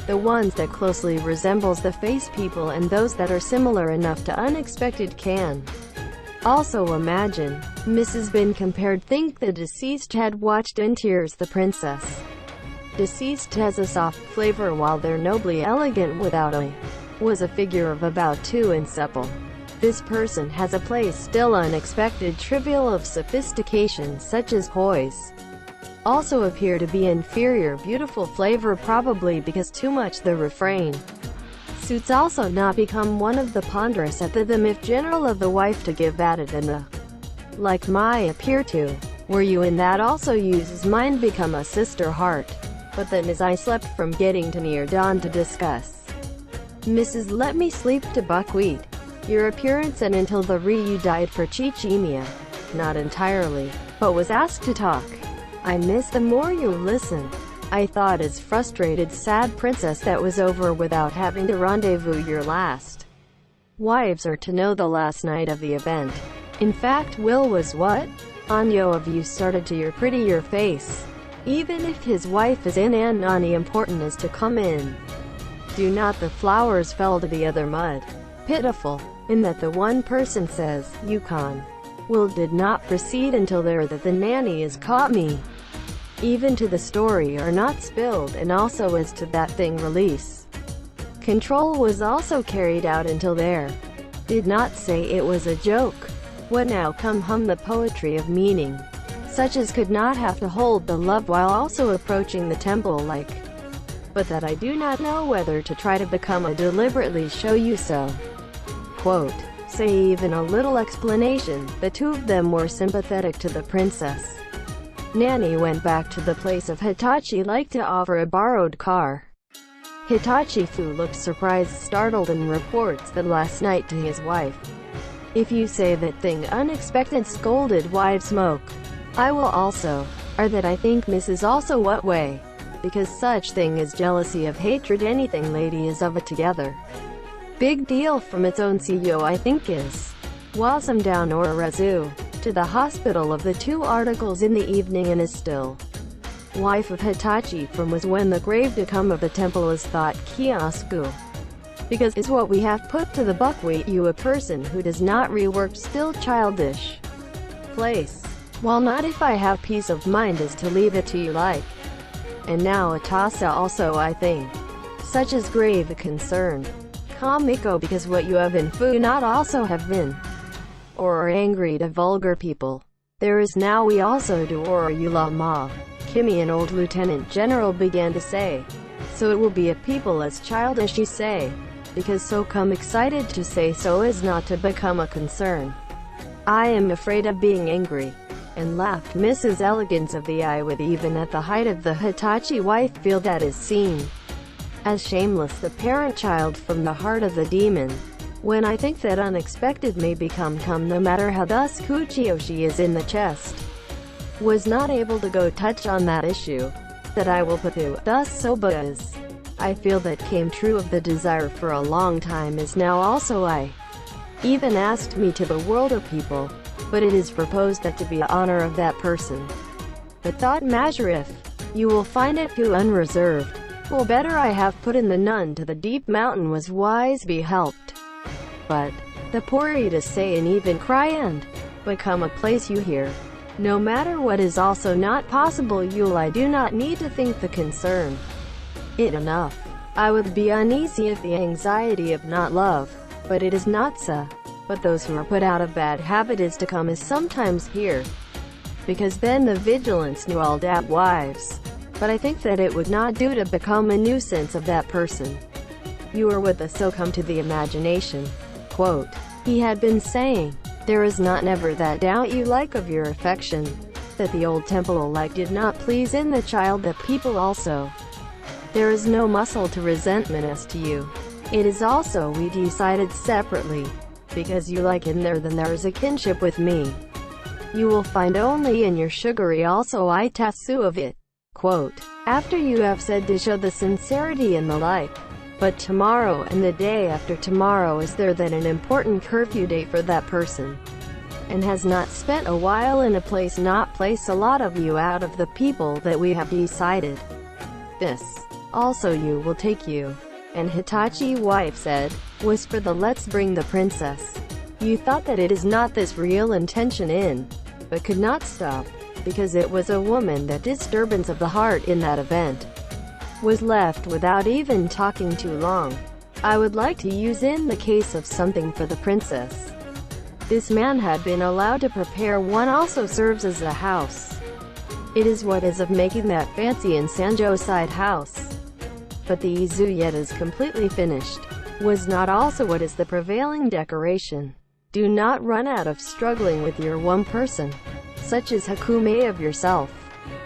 S1: The ones that closely resembles the face people and those that are similar enough to unexpected can. Also imagine, Mrs. Bin compared think the deceased had watched in tears the princess. Deceased has a soft flavor while they're nobly elegant without a, was a figure of about 2 and supple. This person has a place still unexpected trivial of sophistication such as poise. Also appear to be inferior beautiful flavor probably because too much the refrain. Suits also not become one of the ponderous at the them if general of the wife to give added and the like my appear to. Were you in that also uses mind become a sister heart. But then as I slept from getting to near dawn to discuss. Mrs. let me sleep to buckwheat. Your appearance and until the you died for chichemia. Not entirely, but was asked to talk. I miss the more you listen. I thought as frustrated sad princess that was over without having to rendezvous your last. Wives are to know the last night of the event. In fact Will was what? Anyo of you started to your prettier face. Even if his wife is in and nani important is to come in. Do not the flowers fell to the other mud. Pitiful, in that the one person says, Yukon. Will did not proceed until there that the nanny is caught me. Even to the story are not spilled and also as to that thing release. Control was also carried out until there. Did not say it was a joke. What now come hum the poetry of meaning. Such as could not have to hold the love while also approaching the temple like. But that I do not know whether to try to become a deliberately show you so. Quote, say even a little explanation, the two of them were sympathetic to the princess. Nanny went back to the place of Hitachi like to offer a borrowed car. Hitachi Fu looked surprised startled and reports that last night to his wife. If you say that thing unexpected scolded wife smoke. I will also. Or that I think Mrs. also what way. Because such thing is jealousy of hatred anything lady is of it together. Big deal from its own CEO I think is. Wasam down or Razu. To the hospital of the 2 articles in the evening and is still. Wife of Hitachi from was when the grave to come of the temple is thought kiosku. Because is what we have put to the buckwheat you a person who does not rework still childish. Place. While not if I have peace of mind is to leave it to you like. And now Atasa also I think. Such as grave a concern. Kamiko because what you have in fu not also have been. Or are angry to vulgar people. There is now we also do or you la ma. Kimmy an old lieutenant general began to say. So it will be a people as childish you say. Because so come excited to say so as not to become a concern. I am afraid of being angry. And laughed Mrs. Elegance of the eye with even at the height of the Hitachi wife feel that is seen. As shameless the parent-child from the heart of the demon. When I think that unexpected may become come no matter how thus Kuchioshi is in the chest. Was not able to go touch on that issue. That I will put to, thus soba is. I feel that came true of the desire for a long time is now also I. Even asked me to the world of people. But it is proposed that to be honor of that person. But thought measure if you will find it too unreserved. Well better I have put in the nun to the deep mountain was wise be helped. But the poor to say and even cry and become a place you hear. No matter what is also not possible you'll I do not need to think the concern. It enough. I would be uneasy if the anxiety of not love. But it is not so. But those who are put out of bad habit is to come is sometimes here. Because then the vigilance knew all dat wives. But I think that it would not do to become a nuisance of that person. You are with us so come to the imagination. Quote, he had been saying, there is not never that doubt you like of your affection. That the old temple like did not please in the child that people also. There is no muscle to resentment as to you. It is also we decided separately. Because you like in there then there is a kinship with me. You will find only in your sugary also I tasu of it. Quote, after you have said to show the sincerity and the like. But tomorrow and the day after tomorrow is there then an important curfew day for that person. and has not spent a while in a place not place a lot of you out of the people that we have decided. This also you will take you. And Hitachi wife said, whisper the let's bring the princess. You thought that it is not this real intention in, but could not stop, because it was a woman that disturbance of the heart in that event. Was left without even talking too long. I would like to use in the case of something for the princess. This man had been allowed to prepare one also serves as a house. It is what is of making that fancy in Sanjo side house. But the Izu yet is completely finished. Was not also what is the prevailing decoration. Do not run out of struggling with your one person. Such as Hakume of yourself.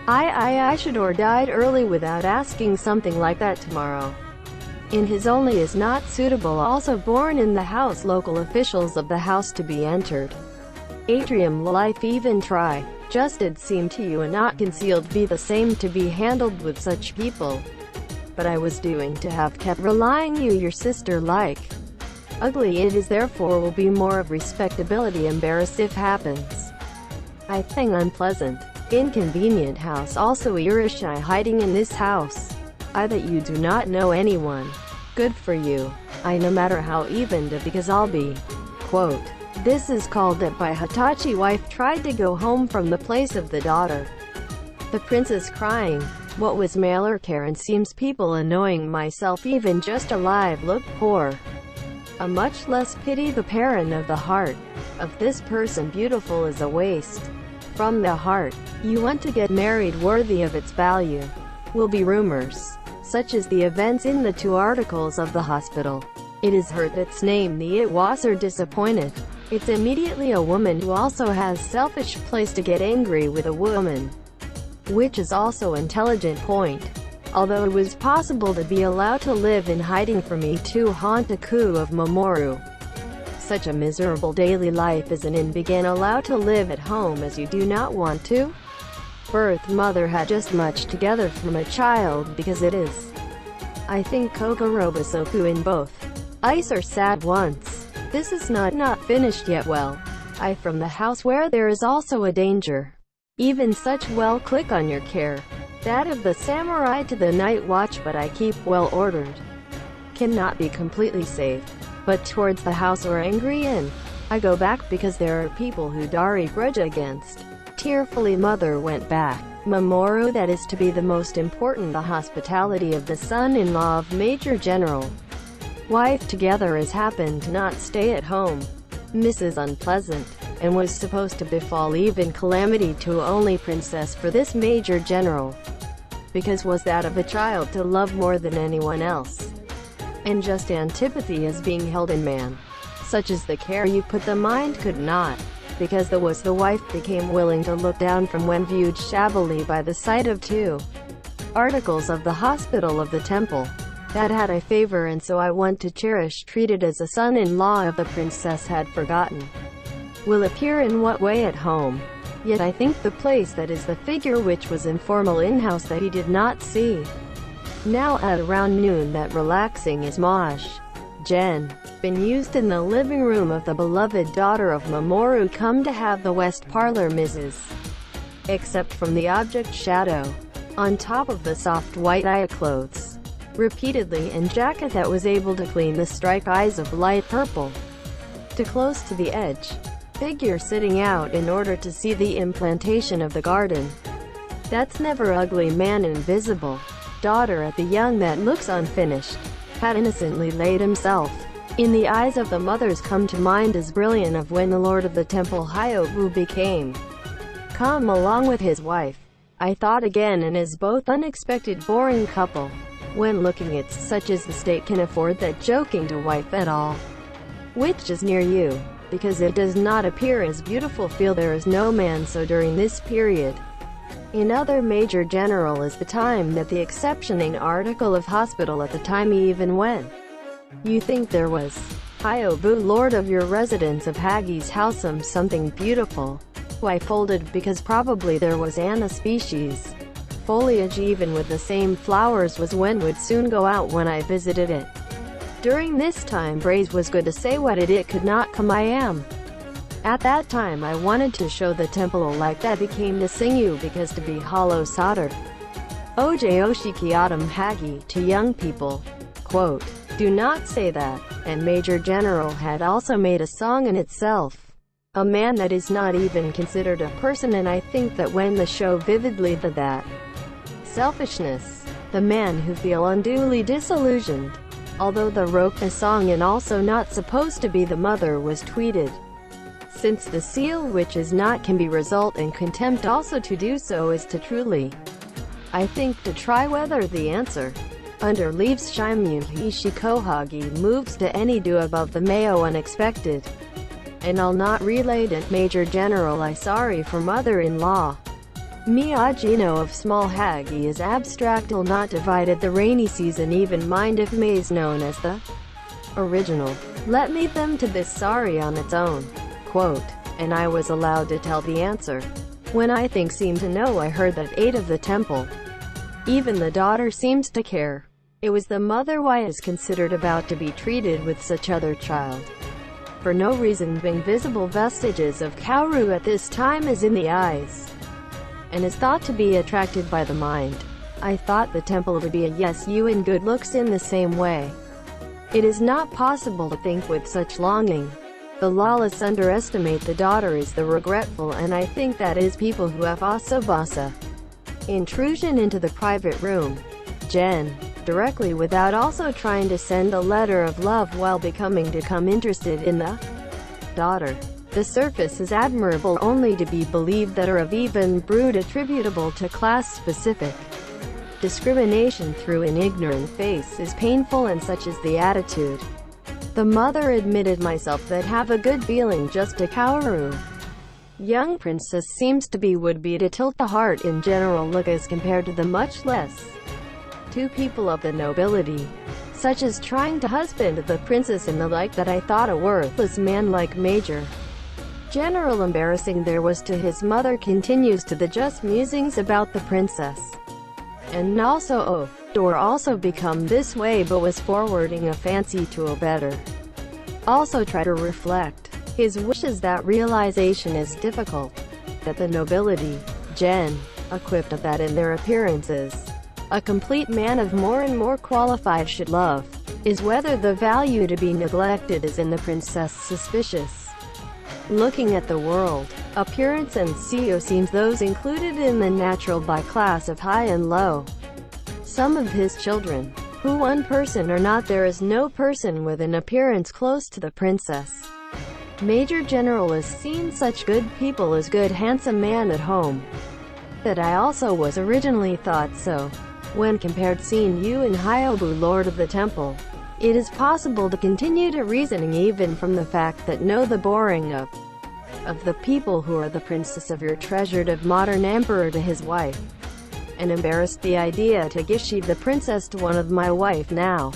S1: I should or died early without asking something like that tomorrow. In his only is not suitable also born in the house local officials of the house to be entered. Atrium life even try. Just it seem to you and not concealed be the same to be handled with such people. But I was doing to have kept relying you your sister like. Ugly it is therefore will be more of respectability embarrassed if happens. I think unpleasant, inconvenient house also Irishai hiding in this house. I that you do not know anyone. Good for you. I no matter how even to because I'll be. Quote. This is called that by Hitachi wife tried to go home from the place of the daughter. The princess crying. What was mailer Karen seems people annoying myself even just alive look poor. A much less pity the parent of the heart. Of this person beautiful is a waste. From the heart. You want to get married worthy of its value. Will be rumors. Such as the events in the 2 articles of the hospital. It is heard that's name the it was or disappointed. It's immediately a woman who also has selfish place to get angry with a woman. Which is also intelligent point. Although it was possible to be allowed to live in hiding from me to Hontaku of Mamoru. Such a miserable daily life as an in began allowed to live at home as you do not want to. Birth mother had just much together from a child because it is. I think Kokorobasoku in both. Ice are sad once. This is not finished yet well. I from the house where there is also a danger. Even such well click on your care. That of the samurai to the night watch but I keep well ordered. Cannot be completely safe. But towards the house or angry in. I go back because there are people who Dari grudge against. Tearfully mother went back. Mamoru that is to be the most important the hospitality of the son-in-law of Major General. Wife together as happened not stay at home. Mrs. Unpleasant. And was supposed to befall even calamity to only princess for this Major General. Because was that of a child to love more than anyone else. And just antipathy is being held in man. Such as the care you put the mind could not. Because the wife became willing to look down from when viewed shabbily by the sight of 2 articles of the hospital of the temple. That had I favor and so I want to cherish treated as a son-in-law of the princess had forgotten. Will appear in what way at home. Yet I think the place that is the figure which was informal in-house that he did not see. Now at around noon that relaxing is Maj. Gen. Been used in the living room of the beloved daughter of Mamoru come to have the west parlor Mrs. Except from the object shadow. On top of the soft white eye clothes. Repeatedly and jacket that was able to clean the strike eyes of light purple. To close to the edge. Figure sitting out in order to see the implantation of the garden. That's never ugly man invisible. Daughter at the young that looks unfinished. Had innocently laid himself. In the eyes of the mothers come to mind as brilliant of when the lord of the temple Hyobu became. Come along with his wife. I thought again and as both unexpected boring couple. When looking at such as the state can afford that joking to wife at all. Which is near you. Because it does not appear as beautiful feel there is no man so during this period. In other Major General is the time that the exceptioning article of hospital at the time even when you think there was Hyobu lord of your residence of Hagi's house something beautiful. Why folded because probably there was Anna species. Foliage even with the same flowers was when would soon go out when I visited it. During this time praise was good to say what it could not come I am. At that time I wanted to show the temple like that became to sing you because to be hollow solder. Ojoshikiatum Hagi to young people. Quote, do not say that. And Major General had also made a song in itself. A man that is not even considered a person, and I think that when the show vividly that selfishness, the man who feel unduly disillusioned. Although the wrote the song and also not supposed to be the mother was tweeted. Since the seal which is not can be result in contempt, also to do so is to truly, I think, to try whether the answer under leaves Shimu Ishikohagi moves to any do above the Mayo unexpected. And I'll not relate it. Major General I sorry for mother-in-law. Miyajino of small Hagi is abstract, will not divided the rainy season, even mind if May is known as the original. Let me them to this sorry on its own. Quote, and I was allowed to tell the answer. When I think seem to know, I heard that 8 of the temple. Even the daughter seems to care. It was the mother why is considered about to be treated with such other child. For no reason being visible vestiges of Kaoru at this time is in the eyes, and is thought to be attracted by the mind. I thought the temple to be a yes you in good looks in the same way. It is not possible to think with such longing. The lawless underestimate the daughter is the regretful, and I think that is people who have asabasa. Intrusion into the private room. Gen. Directly without also trying to send a letter of love while become interested in the daughter. The surface is admirable, only to be believed that are of even brood attributable to class-specific discrimination through an ignorant face is painful, and such is the attitude. The mother admitted myself that have a good feeling just to Kaoru. Young princess seems to be would be to tilt the heart in general look as compared to the much less to people of the nobility, such as trying to husband the princess and the like, that I thought a worthless man like Major General embarrassing there was to his mother continues to the just musings about the princess. And also Dor also become this way but was forwarding a fancy to a better. Also try to reflect his wishes that realization is difficult. That the nobility, Gen, equipped of that in their appearances. A complete man of more and more qualified should love, is whether the value to be neglected is in the princess suspicious. Looking at the world, appearance and CEO seems those included in the natural by class of high and low. Some of his children, who one person or not, there is no person with an appearance close to the princess. Major General has seen such good people as good handsome man at home. That I also was originally thought so. When compared seeing you in Hyobu Lord of the Temple, it is possible to continue to reasoning even from the fact that know the boring of the people who are the princess of your treasured of modern emperor to his wife, and embarrassed the idea to Gishi the princess to one of my wife now.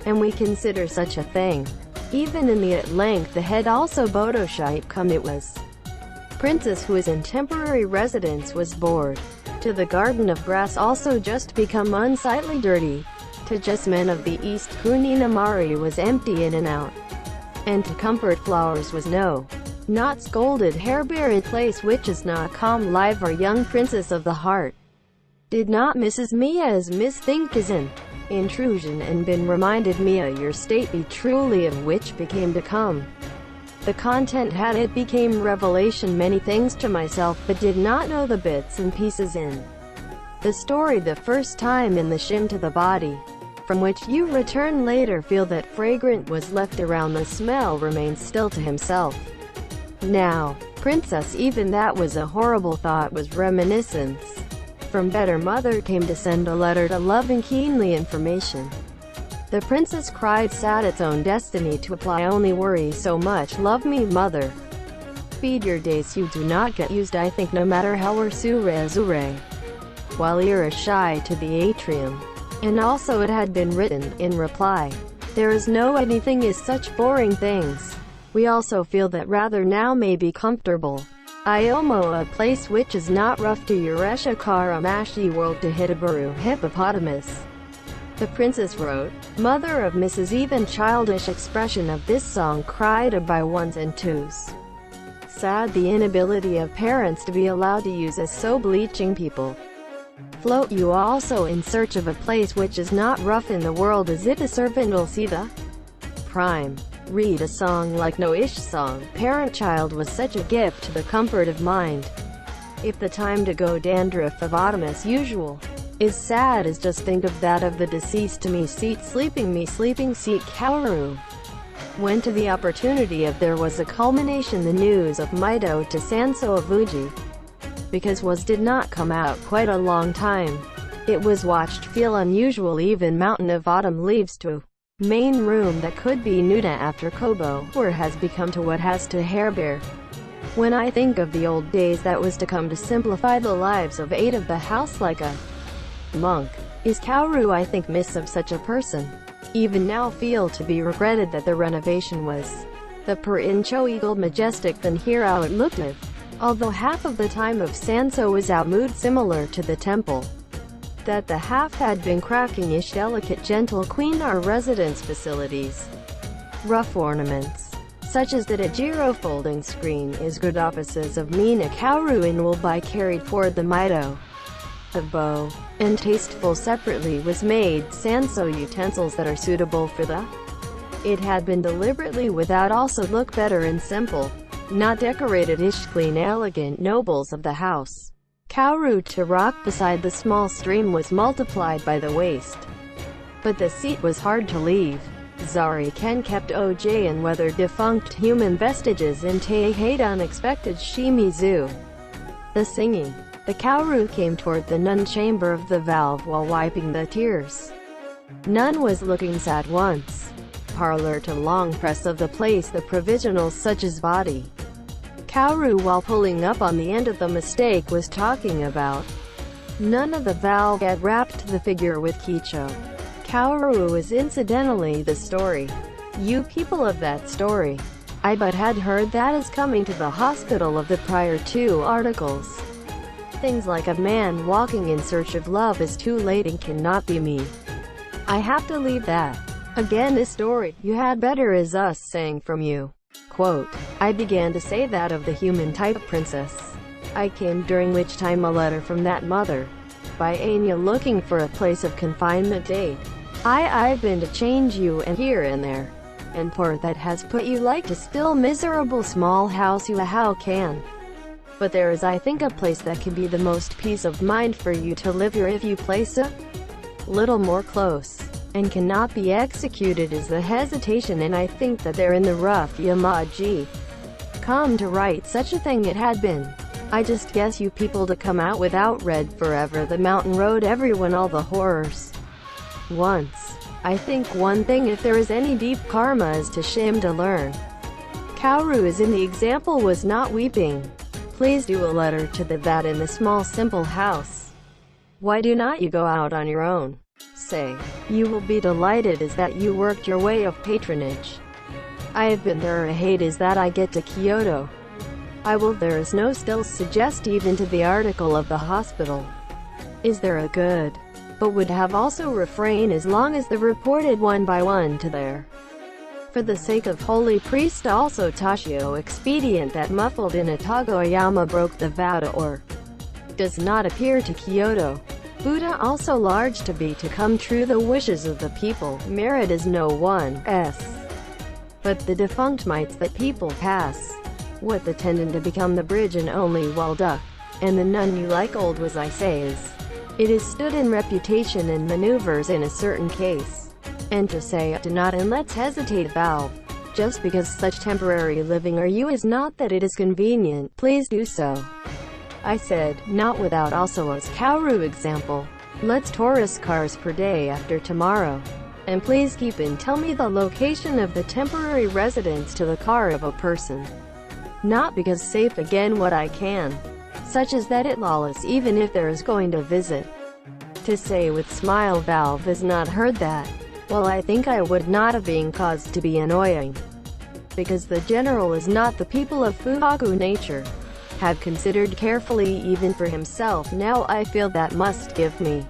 S1: And we consider such a thing. Even in the at length the head also Bodoshipe come it was. Princess who is in temporary residence was bored. To the garden of grass also just become unsightly dirty. To just men of the east Kuninamari was empty in and out. And to comfort flowers was not scolded hair-bear in place which is not calm live or young princess of the heart. Did not Mrs. Mia as Miss think is in intrusion and been reminded Mia your state be truly of which became to come. The content had it became revelation many things to myself but did not know the bits and pieces in the story the first time in the shim to the body, from which you return later feel that fragrant was left around the smell remains still to himself. Now, princess even that was a horrible thought was reminiscence. From better mother came to send a letter to loving keenly information. The princess cried sad its own destiny to apply only worry so much love me mother. Feed your days you do not get used I think no matter how or Azure. While Ira shy to the atrium. And also it had been written, in reply. There is no anything is such boring things. We also feel that rather now may be comfortable. Iomo a place which is not rough to Yuresha Karamashi world to Hitabaru hippopotamus. The princess wrote, mother of Mrs. Even childish expression of this song cried by ones and twos. Sad the inability of parents to be allowed to use as so bleaching people. Float you also in search of a place which is not rough in the world. Is it a servant will see the prime? Read a song like No-ish song. Parent-child was such a gift to the comfort of mind. If the time to go dandruff of autumn as usual is sad as just think of that of the deceased to me seat sleeping seat Kaoru. When to the opportunity of there was a culmination the news of Mito to Sanso of Uji. Because was did not come out quite a long time. It was watched feel unusual even mountain of autumn leaves to main room that could be Nuda after Kobo, or has become to what has to Hairbear. When I think of the old days that was to come to simplify the lives of 8 of the house like a monk, is Kaoru I think miss of such a person. Even now feel to be regretted that the renovation was the per incho eagle majestic than here how it looked live. Although half of the time of Sanso was out mood similar to the temple, that the half had been cracking-ish delicate gentle queen our residence facilities. Rough ornaments, such as that a Jiro folding screen is good offices of Mina Kaoru in will by carried forward the Mito. A bow, and tasteful separately was made Sanso utensils that are suitable for the. It had been deliberately without also look better and simple. Not decorated-ish clean elegant nobles of the house. Kaoru to rock beside the small stream was multiplied by the waste. But the seat was hard to leave. Zari Ken kept OJ and weathered defunct human vestiges in Teihade unexpected Shimizu. The singing. The Kaoru came toward the nun chamber of the valve while wiping the tears. Nun was looking sad once. Parlor to long press of the place the provisionals such as body. Kaoru while pulling up on the end of the mistake was talking about. None of the valve had wrapped the figure with Kicho. Kaoru was incidentally the story. You people of that story. I but had heard that is coming to the hospital of the prior 2 articles. Things like a man walking in search of love is too late and cannot be me. I have to leave that. Again this story, you had better is us saying from you. Quote, I began to say that of the human type princess. I came during which time a letter from that mother. By Anya looking for a place of confinement date. I've been to change you and here and there. And for that has put you like to still miserable small house you how can. But there is I think a place that can be the most peace of mind for you to live here if you place a little more close. And cannot be executed is the hesitation and I think that they're in the rough Yamaji. Come to write such a thing it had been. I just guess you people to come out without read forever the mountain road everyone all the horrors. Once. I think one thing if there is any deep karma is to shame to learn. Kaoru is in the example was not weeping. Please do a letter to the that in the small simple house. Why do not you go out on your own? Say, you will be delighted is that you worked your way of patronage. I have been there a hate is that I get to Kyoto. I will there is no still suggest even to the article of the hospital. Is there a good? But would have also refrain as long as the reported one by one to there. For the sake of holy priest also Tashio expedient that muffled in a Tagoyama broke the vow to or does not appear to Kyoto. Buddha also large to be to come true the wishes of the people, merit is no one's. But the defunct mites that people pass. What the tendon to become the bridge and only wall duck. And the none you like old was I say is. It is stood in reputation and maneuvers in a certain case. And to say do not and let's hesitate valve. Just because such temporary living are you is not that it is convenient, please do so. I said, not without also as Kaoru example. Let's tourist cars per day after tomorrow. And please keep in tell me the location of the temporary residence to the car of a person. Not because safe again what I can. Such as that it lawless even if there is going to visit. To say with smile valve has not heard that. Well I think I would not have been caused to be annoying. Because the general is not the people of Fuhaku nature. Have considered carefully even for himself now I feel that must give me.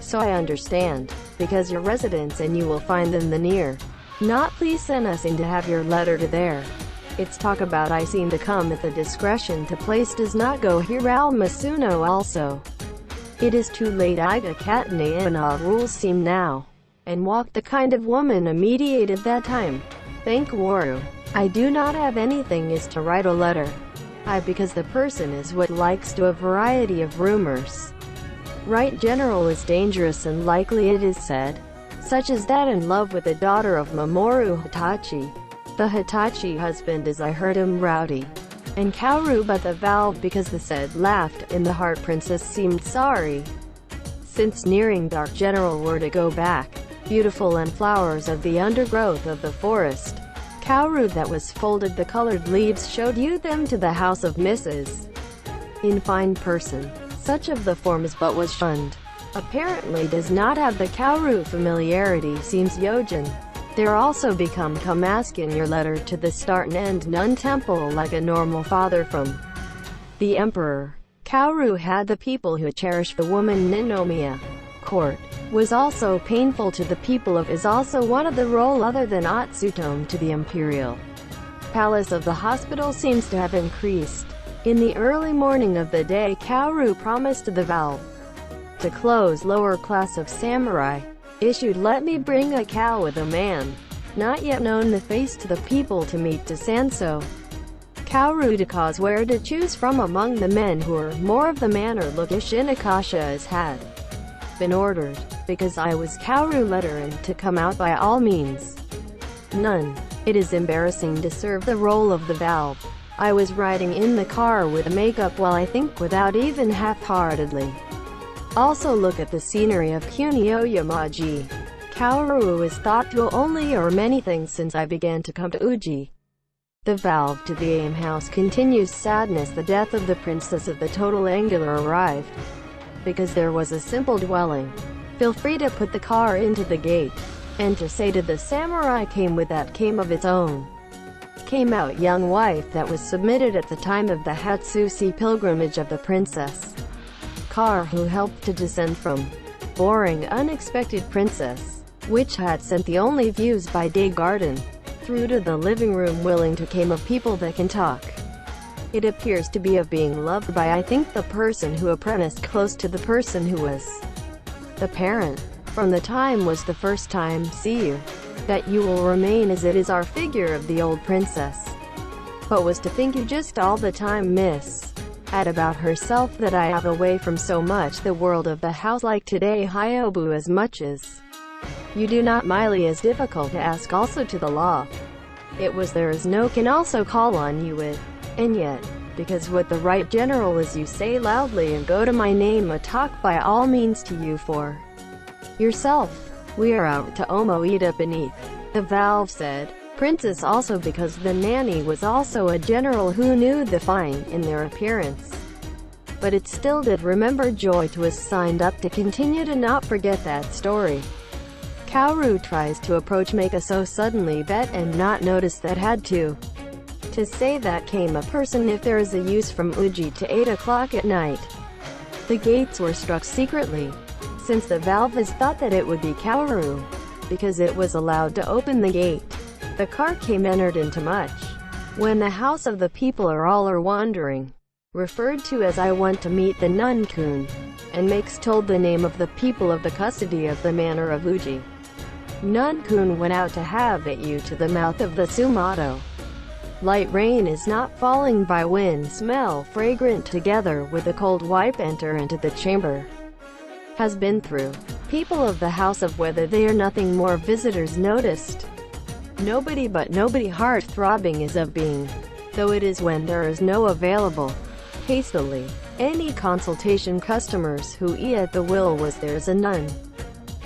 S1: So I understand, because your residence and you will find them the near. Not please send us in to have your letter to there. It's talk about I seem to come at the discretion to place does not go here al masuno also. It is too late Iga katane and all rules seem now. And walk the kind of woman immediate at that time. Thank Waru. I do not have anything is to write a letter. Because the person is what likes to a variety of rumors. Right general is dangerous and likely it is said. Such as that in love with the daughter of Mamoru Hitachi. The Hitachi husband is I heard him rowdy. And Kaoru but the valve because the said laughed in the heart princess seemed sorry. Since nearing dark general were to go back. Beautiful and flowers of the undergrowth of the forest. Kaoru that was folded the colored leaves showed you them to the house of Mrs. In fine person. Such of the forms but was shunned. Apparently does not have the Kaoru familiarity seems Yojin. There also become come ask in your letter to the start and end nun temple like a normal father from the emperor. Kaoru had the people who cherish the woman Ninomiya. Court was also painful to the people of is also one of the role other than Otsutome to the imperial palace of the hospital seems to have increased. In the early morning of the day Kaoru promised the valve to close lower class of samurai. Issued let me bring a cow with a man not yet known the face to the people to meet to Sanso. Kaoru to cause where to choose from among the men who are more of the manner look Ishinakasha as had been ordered, because I was Kaoru letter and to come out by all means. None. It is embarrassing to serve the role of the valve. I was riding in the car with makeup while I think without even half-heartedly. Also look at the scenery of Kunio-Yamaji. Kaoru is thought to only or many things since I began to come to Uji. The valve to the aim house continues sadness the death of the princess of the total angular arrived. Because there was a simple dwelling. Feel free to put the car into the gate. And to say to the samurai came with that came of its own. Came out young wife that was submitted at the time of the Hatsusi pilgrimage of the princess. Car who helped to descend from boring unexpected princess, which had sent the only views by day garden, through to the living room willing to came of people that can talk. It appears to be of being loved by I think the person who apprenticed close to the person who was the parent. From the time was the first time see you, that you will remain as it is our figure of the old princess. But was to think you just all the time miss. Add about herself that I have away from so much the world of the house like today Hyobu as much as you do not Miley is difficult to ask also to the law. It was there is no can also call on you with. And yet, because what the right general is you say loudly and go to my name a talk by all means to you for yourself. We are out to Omoida beneath. The valve said. Princess also because the nanny was also a general who knew the fine in their appearance. But it still did remember joy to us signed up to continue to not forget that story. Kaoru tries to approach make a so suddenly bet and not notice that had to say that came a person if there is a use from Uji to 8 o'clock at night. The gates were struck secretly, since the valve has thought that it would be Kaoru, because it was allowed to open the gate. The car came entered into much. When the house of the people are all are wandering, referred to as I want to meet the nun-kun, and makes told the name of the people of the custody of the manor of Uji. Nun-kun went out to have at you to the mouth of the Sumato. Light rain is not falling by wind smell fragrant together with a cold wipe enter into the chamber. Has been through. People of the house of whether they are nothing more visitors noticed. Nobody but nobody heart throbbing is of being. Though it is when there is no available. Hastily. Any consultation customers who eat at the will was there's a nun.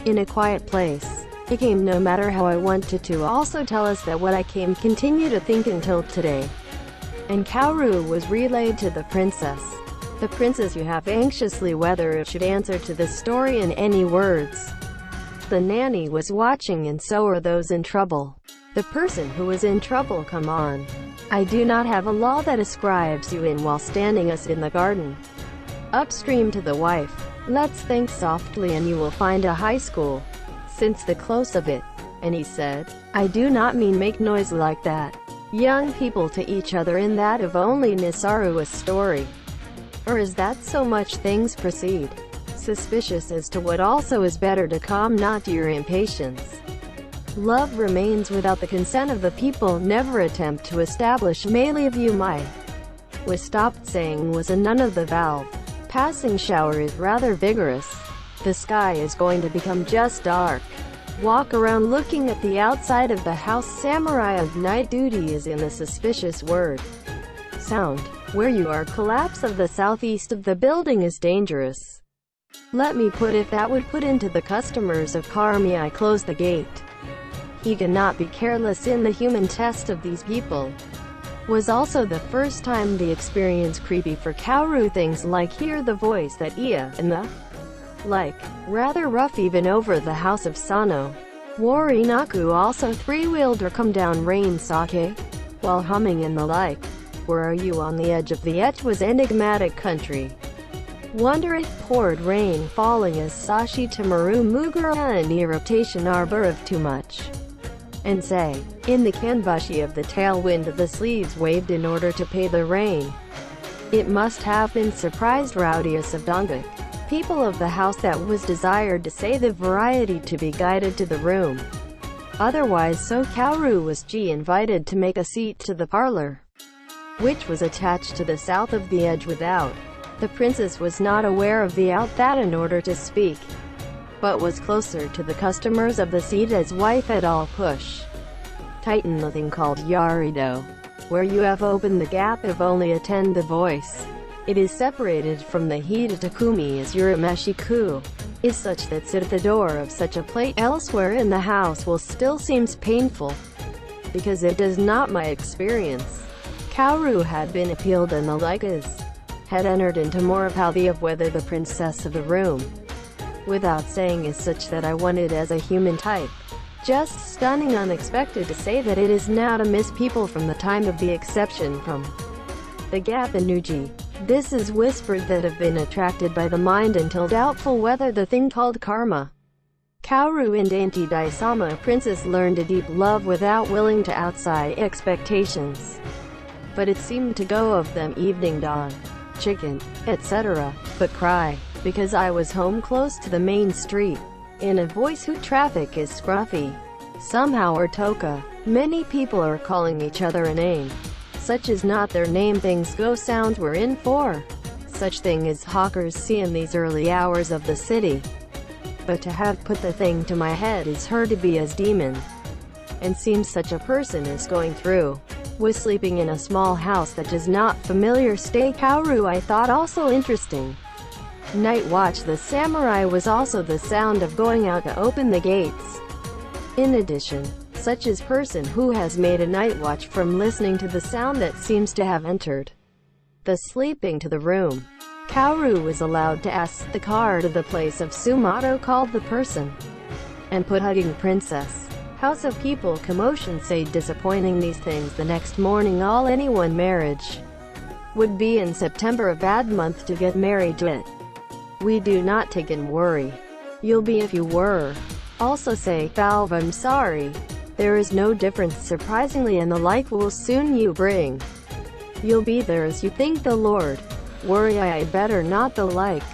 S1: In a quiet place. It came no matter how I wanted to also tell us that what I came continue to think until today. And Kaoru was relayed to the princess. The princess you have anxiously whether it should answer to this story in any words. The nanny was watching and so are those in trouble. The person who is in trouble come on. I do not have a law that ascribes you in while standing us in the garden. Upstream to the wife. Let's think softly and you will find a high school. Since the close of it. And he said, I do not mean make noise like that. young people to each other in that of only Nisaru's story? Or is that so much things proceed? Suspicious as to what also is better to calm not your impatience. Love remains without the consent of the people, never attempt to establish merely view my. Was stopped saying was a none of the valve. Passing shower is rather vigorous. The sky is going to become just dark. Walk around looking at the outside of the house. Samurai of night duty is in the suspicious word. Sound. Where you are, collapse of the southeast of the building is dangerous. Let me put if that would put into the customers of Karmi I close the gate. He cannot be careless in the human test of these people. Was also the first time the experience creepy for Kaoru, things like hear the voice that Ia and the like, rather rough even over the house of Sano. Warinaku also three-wheeled or come down rain sake, while humming and the like. Where are you on the edge of the etch was enigmatic country. Wonder it poured rain falling as Sashi Tamaru Mugura and irritation arbor of too much. And say, in the kanbashi of the tailwind the sleeves waved in order to pay the rain. It must have been surprised rowdiest of Donguk. People of the house that was desired to say the variety to be guided to the room. Otherwise so Kaoru was invited to make a seat to the parlor, which was attached to the south of the edge without. The princess was not aware of the out that in order to speak, but was closer to the customers of the seat as wife at all push. Tighten the thing called Yarido, where you have opened the gap if only attend the voice. It is separated from the Hida Takumi as Urameshiku, is such that sit at the door of such a plate elsewhere in the house will still seems painful, because it does not my experience. Kaoru had been appealed and the like as had entered into morality of whether the princess of the room, without saying is such that I wanted as a human type. Just stunning unexpected to say that it is now to miss people from the time of the exception from the gap in Nuji. This is whispered that have been attracted by the mind until doubtful whether the thing called karma. Kaoru and Auntie Daisama princess learned a deep love without willing to outside expectations. But it seemed to go of them evening dawn, chicken, etc., but cry, because I was home close to the main street, in a voice who traffic is scruffy. Somehow or toka, many people are calling each other a name. Such is not their name things go sounds were in for. Such thing as hawkers see in these early hours of the city. But to have put the thing to my head is her to be as demon. And seems such a person is going through. Was sleeping in a small house that does not familiar stay Kaoru I thought also interesting. Night watch the samurai was also the sound of going out to open the gates. In addition, such is person who has made a night watch from listening to the sound that seems to have entered the sleeping to the room. Kaoru was allowed to ask the car to the place of Sumato called the person, and put hugging princess. House of people commotion say disappointing these things the next morning all anyone marriage would be in September a bad month to get married to it. We do not take in worry. You'll be if you were. Also say, Valve I'm sorry. There is no difference surprisingly and the like will soon you bring. You'll be there as you think the Lord. Worry I better not the like.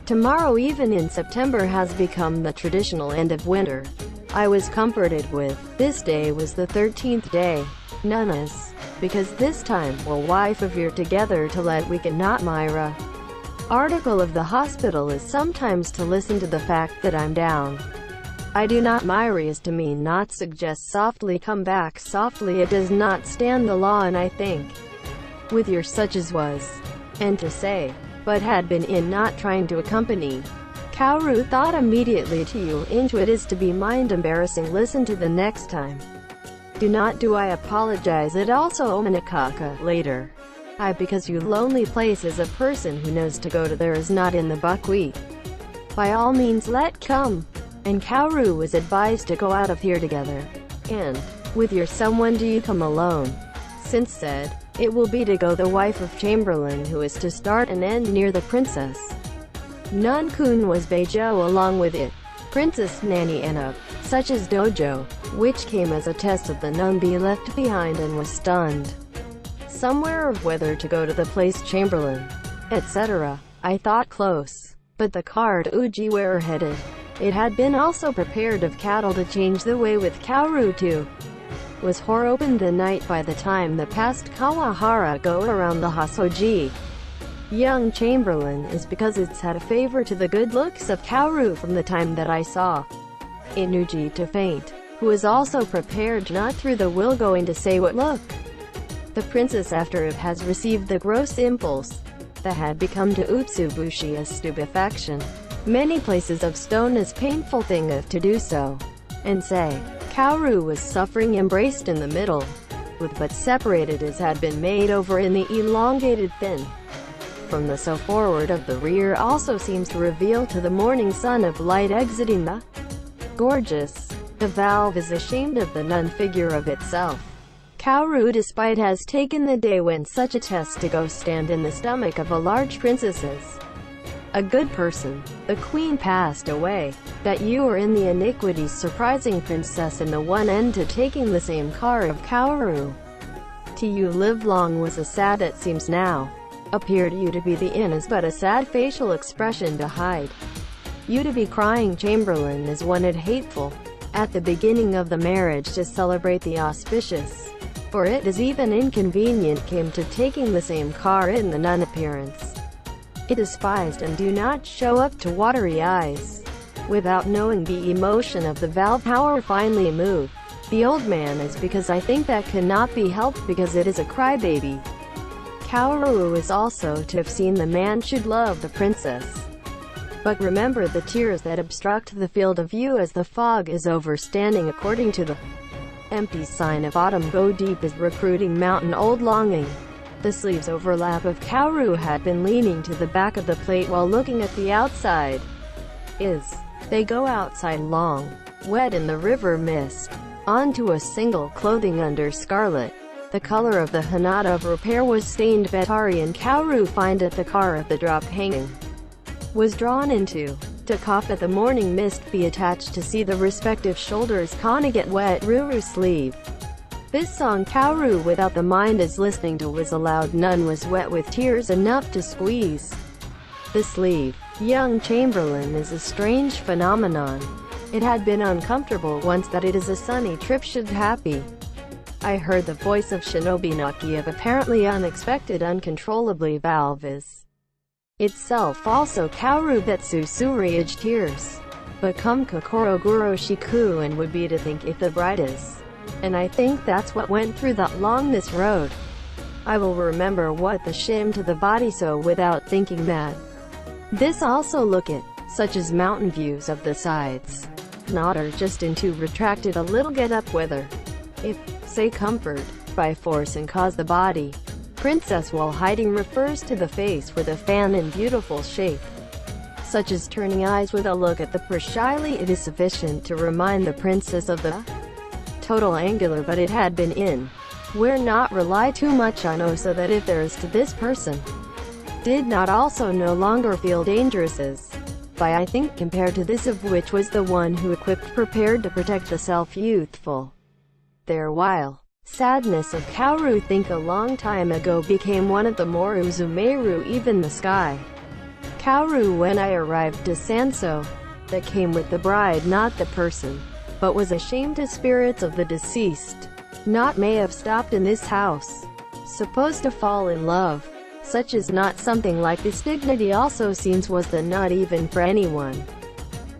S1: Tomorrow even in September has become the traditional end of winter. I was comforted with, this day was the 13th day. Nunas. Because this time, will wife of you're together to let we can not Myra. Article of the hospital is sometimes to listen to the fact that I'm down. I do not Myra is to mean not suggest softly come back softly it does not stand the law and I think with your such as was and to say but had been in not trying to accompany. Kaoru thought immediately to you into it is to be mind embarrassing listen to the next time. Do not do I apologize it also omanakaka later. I because you lonely place is a person who knows to go to there is not in the buckwheat. By all means let come. And Kaoru was advised to go out of here together. And, with your someone do you come alone? Since said, it will be to go the wife of Chamberlain who is to start and end near the princess. Nun-kun was Beijo along with it. Princess Nanny and up. such as dojo, which came as a test of the nun be left behind and was stunned. Somewhere of whether to go to the place Chamberlain, etc. I thought close, but the card Uji where headed. It had been also prepared of cattle to change the way with Kaoru too. Was hor opened the night by the time the past Kawahara go around the Hosoji. Young Chamberlain is because it's had a favor to the good looks of Kaoru from the time that I saw in Uji to faint, who is also prepared not through the will going to say what look. The princess after it has received the gross impulse that had become to Utsubushi a stupefaction. Many places of stone is painful thing of to do so, and say, Kaoru was suffering embraced in the middle, with but separated as had been made over in the elongated thin. From the so forward of the rear also seems to reveal to the morning sun of light exiting the gorgeous. The valve is ashamed of the nun figure of itself. Kaoru despite has taken the day when such a test to go stand in the stomach of a large princess's a good person. The queen passed away. That you are in the iniquities surprising princess in the one end to taking the same car of Kaoru. To you live long was a sad it seems now. Appeared you to be the in is but a sad facial expression to hide. You to be crying Chamberlain is one it hateful. At the beginning of the marriage to celebrate the auspicious. For it is even inconvenient came to taking the same car in the nun appearance. It despised and do not show up to watery eyes. Without knowing the emotion of the valve power finally move. The old man is because I think that cannot be helped because it is a crybaby. Kaoru is also to have seen the man should love the princess. But remember the tears that obstruct the field of view as the fog is overstanding according to the empty sign of autumn go deep is recruiting mountain old longing. The sleeves overlap of Kaoru had been leaning to the back of the plate while looking at the outside. They go outside long, wet in the river mist, onto a single clothing under scarlet. The color of the Hanada of repair was stained Betari and Kaoru find at the car of the drop hanging. Was drawn into. To cough at the morning mist be attached to see the respective shoulders Kana get wet Ruru sleeve. This song Kaoru without the mind is listening to was allowed none was wet with tears enough to squeeze the sleeve. Young Chamberlain is a strange phenomenon. It had been uncomfortable once that it is a sunny trip should happy. I heard the voice of Shinobinaki of apparently unexpected uncontrollably valve is itself also Kaoru Betsu Suriage tears. But come Kokoro Guro Shiku and would be to think if the bride is. And I think that's what went through that long this road. I will remember what the shim to the body so without thinking that. This also look at, such as mountain views of the sides. Not or just into retracted a little get up whether. If, say comfort, by force and cause the body. Princess while hiding refers to the face with a fan in beautiful shape. Such as turning eyes with a look at the shyly it is sufficient to remind the princess of the total angular but it had been in. Where not rely too much on oh so that if there is to this person. Did not also no longer feel dangerous as. By I think compared to this of which was the one who equipped prepared to protect the self youthful. There while. Sadness of Kaoru think a long time ago became one of the more Uzumeru even the sky. Kaoru when I arrived to Sanso. That came with the bride not the person. But was ashamed to spirits of the deceased. Not may have stopped in this house. Supposed to fall in love. Such is not something like this dignity also seems was the not even for anyone.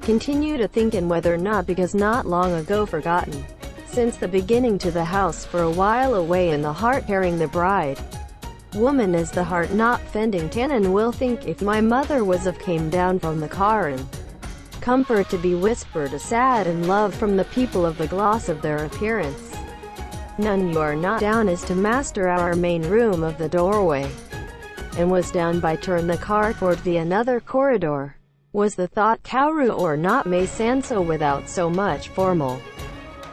S1: Continue to think and whether not because not long ago forgotten. Since the beginning to the house for a while away in the heart carrying the bride. Woman is the heart not fending Tannen will think if my mother was of came down from the car and comfort to be whispered a sad and love from the people of the gloss of their appearance. None you are not down is to master our main room of the doorway. And was down by turn the car toward the another corridor. Was the thought Kaoru or not may Sanso without so much formal.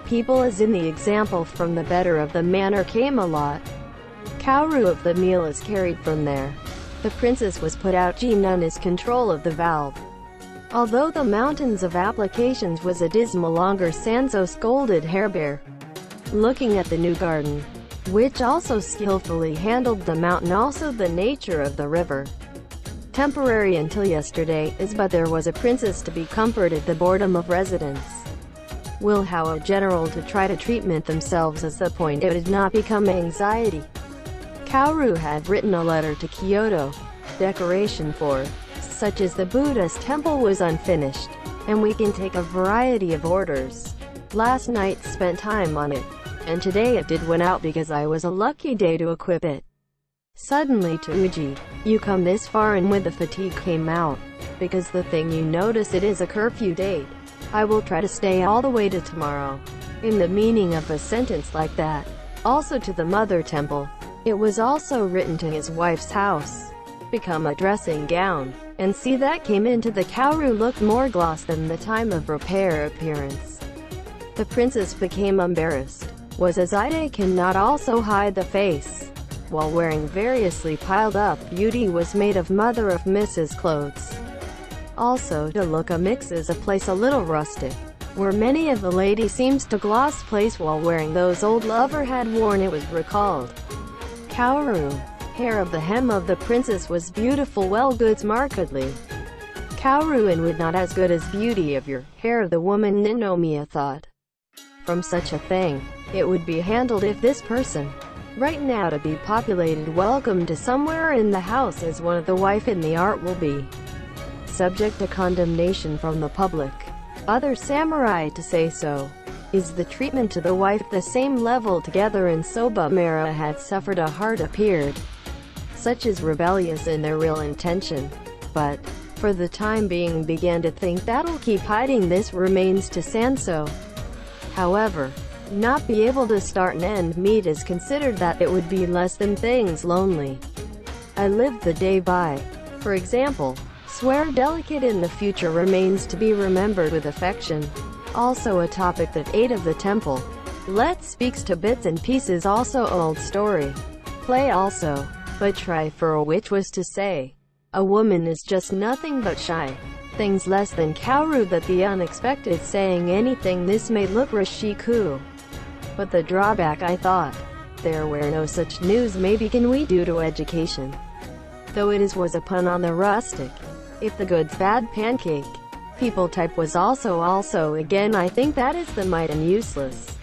S1: People as in the example from the better of the manner came a lot. Kaoru of the meal is carried from there. The princess was put out G none is control of the valve. Although the mountains of applications was a dismal longer, Sanso scolded Hairbear. Looking at the new garden, which also skillfully handled the mountain, also the nature of the river. Temporary until yesterday, is but there was a princess to be comforted the boredom of residence. Will how a general to try to treatment themselves as the point it did not become anxiety. Kaoru had written a letter to Kyoto. Decoration for, such as the Buddhist temple, was unfinished, and we can take a variety of orders. Last night spent time on it, and today it did went out because I was a lucky day to equip it. Suddenly to Uji, you come this far and with the fatigue came out, because the thing you notice it is a curfew date. I will try to stay all the way to tomorrow. In the meaning of a sentence like that. Also to the mother temple. It was also written to his wife's house. Become a dressing gown. And see that came into the Kaoru looked more gloss than the time of repair appearance. The princess became embarrassed. Was as Ide cannot also hide the face. While wearing variously piled up beauty was made of mother of Mrs. clothes. Also to look a mix is a place a little rustic, where many of the lady seems to gloss place while wearing those old lover had worn. It was recalled. Kaoru, hair of the hem of the princess was beautiful, well goods markedly. Kaoru and would not as good as beauty of your hair of the woman Ninomiya thought. From such a thing, it would be handled if this person, right now to be populated welcome to somewhere in the house as one of the wife in the art will be subject to condemnation from the public. Other samurai to say so. Is the treatment to the wife the same level together in Soba Mara had suffered a heart appeared, such as rebellious in their real intention, but, for the time being began to think that'll keep hiding this remains to Sanso. However, not be able to start and end meet is considered that it would be less than things lonely. I lived the day by. For example, swear delicate in the future remains to be remembered with affection. Also a topic that ate of the temple. Let speaks to bits and pieces also old story. Play also. But try for a which was to say. A woman is just nothing but shy. Things less than Kaoru that the unexpected saying anything this may look Rashiku. But the drawback I thought. There were no such news maybe can we due to education. Though it is was a pun on the rustic. If the goods bad pancake. People type was also again I think that is the might and useless.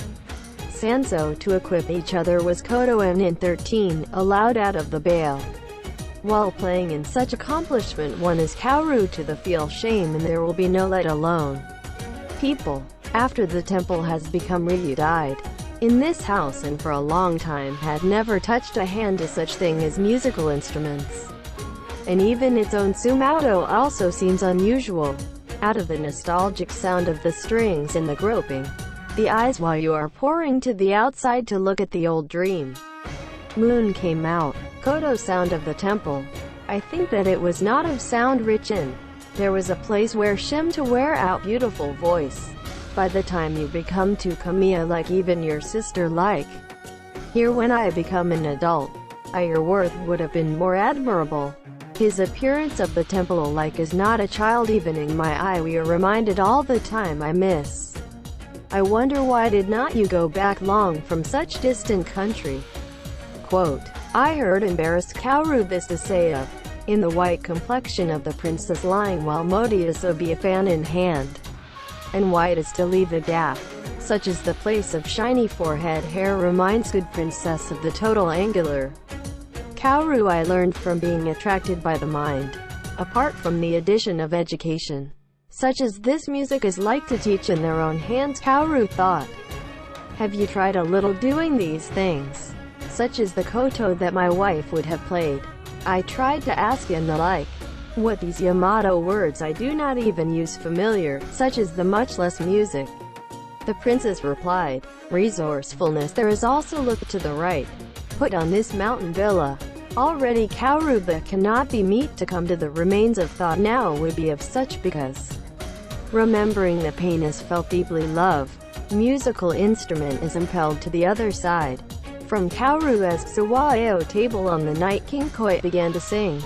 S1: Sanso to equip each other was Koto and in 13, allowed out of the bail. While playing in such accomplishment one is Kaoru to the feel shame and there will be no let alone. People, after the temple has become reunited, in this house and for a long time had never touched a hand to such thing as musical instruments. And even its own sumoto also seems unusual. Out of the nostalgic sound of the strings and the groping, the eyes while you are pouring to the outside to look at the old dream. Moon came out. Koto sound of the temple. I think that it was not of sound rich in. There was a place where shim to wear out beautiful voice. By the time you become to Kamiya like even your sister like. Here when I become an adult, your worth would have been more admirable. His appearance of the temple like is not a child even in my eye we are reminded all the time I miss. I wonder why did not you go back long from such distant country? Quote, I heard embarrassed Kaoru this to say of, in the white complexion of the princess lying while Modius be a fan in hand. And white is to leave a gap, such as the place of shiny forehead hair reminds good princess of the total angular. Kaoru I learned from being attracted by the mind, apart from the addition of education, such as this music is like to teach in their own hands. Kaoru thought, have you tried a little doing these things, such as the koto that my wife would have played? I tried to ask and the like. What these Yamato words I do not even use familiar, such as the much less music. The princess replied, resourcefulness there is also look to the right. Put on this mountain villa. Already Kaoru that cannot be meet to come to the remains of thought now would be of such because remembering the pain is felt deeply love. Musical instrument is impelled to the other side. From Kaoru as Sawao table on the night King Koi began to sing.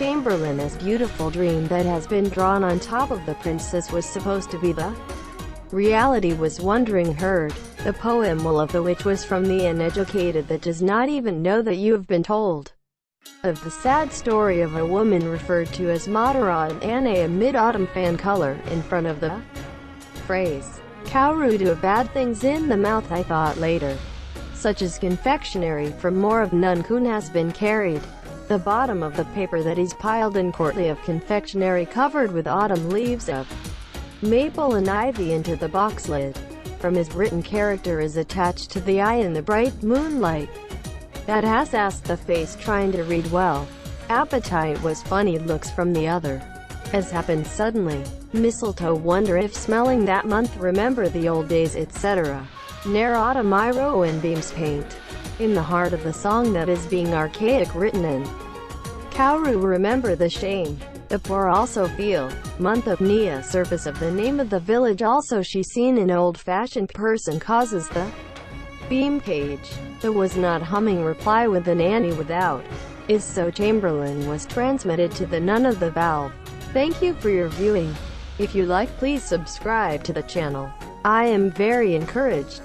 S1: Chamberlain's beautiful dream that has been drawn on top of the princess was supposed to be the reality was wandering herd. The poem Will of the Witch was from the uneducated that does not even know that you have been told of the sad story of a woman referred to as Madara in Anne, a mid-autumn fan color, in front of the phrase, "Kaoru do bad things in the mouth." I thought later, such as confectionery from more of Nun-kun has been carried. The bottom of the paper that is piled in courtly of confectionery covered with autumn leaves of maple and ivy into the box lid. From his written character is attached to the eye in the bright moonlight. That has asked the face trying to read well. Appetite was funny looks from the other. As happened suddenly. Mistletoe wonder if smelling that month remember the old days etc. Near autumn Iro and beams paint. In the heart of the song that is being archaic written in Kaoru remember the shame the poor also feel. Month of Nia surface of the name of the village also she seen an old-fashioned person causes the beam page. The was not humming reply with an Annie without is so Chamberlain was transmitted to the nun of the valve. Thank you for your viewing. If you like please subscribe to the channel. I am very encouraged.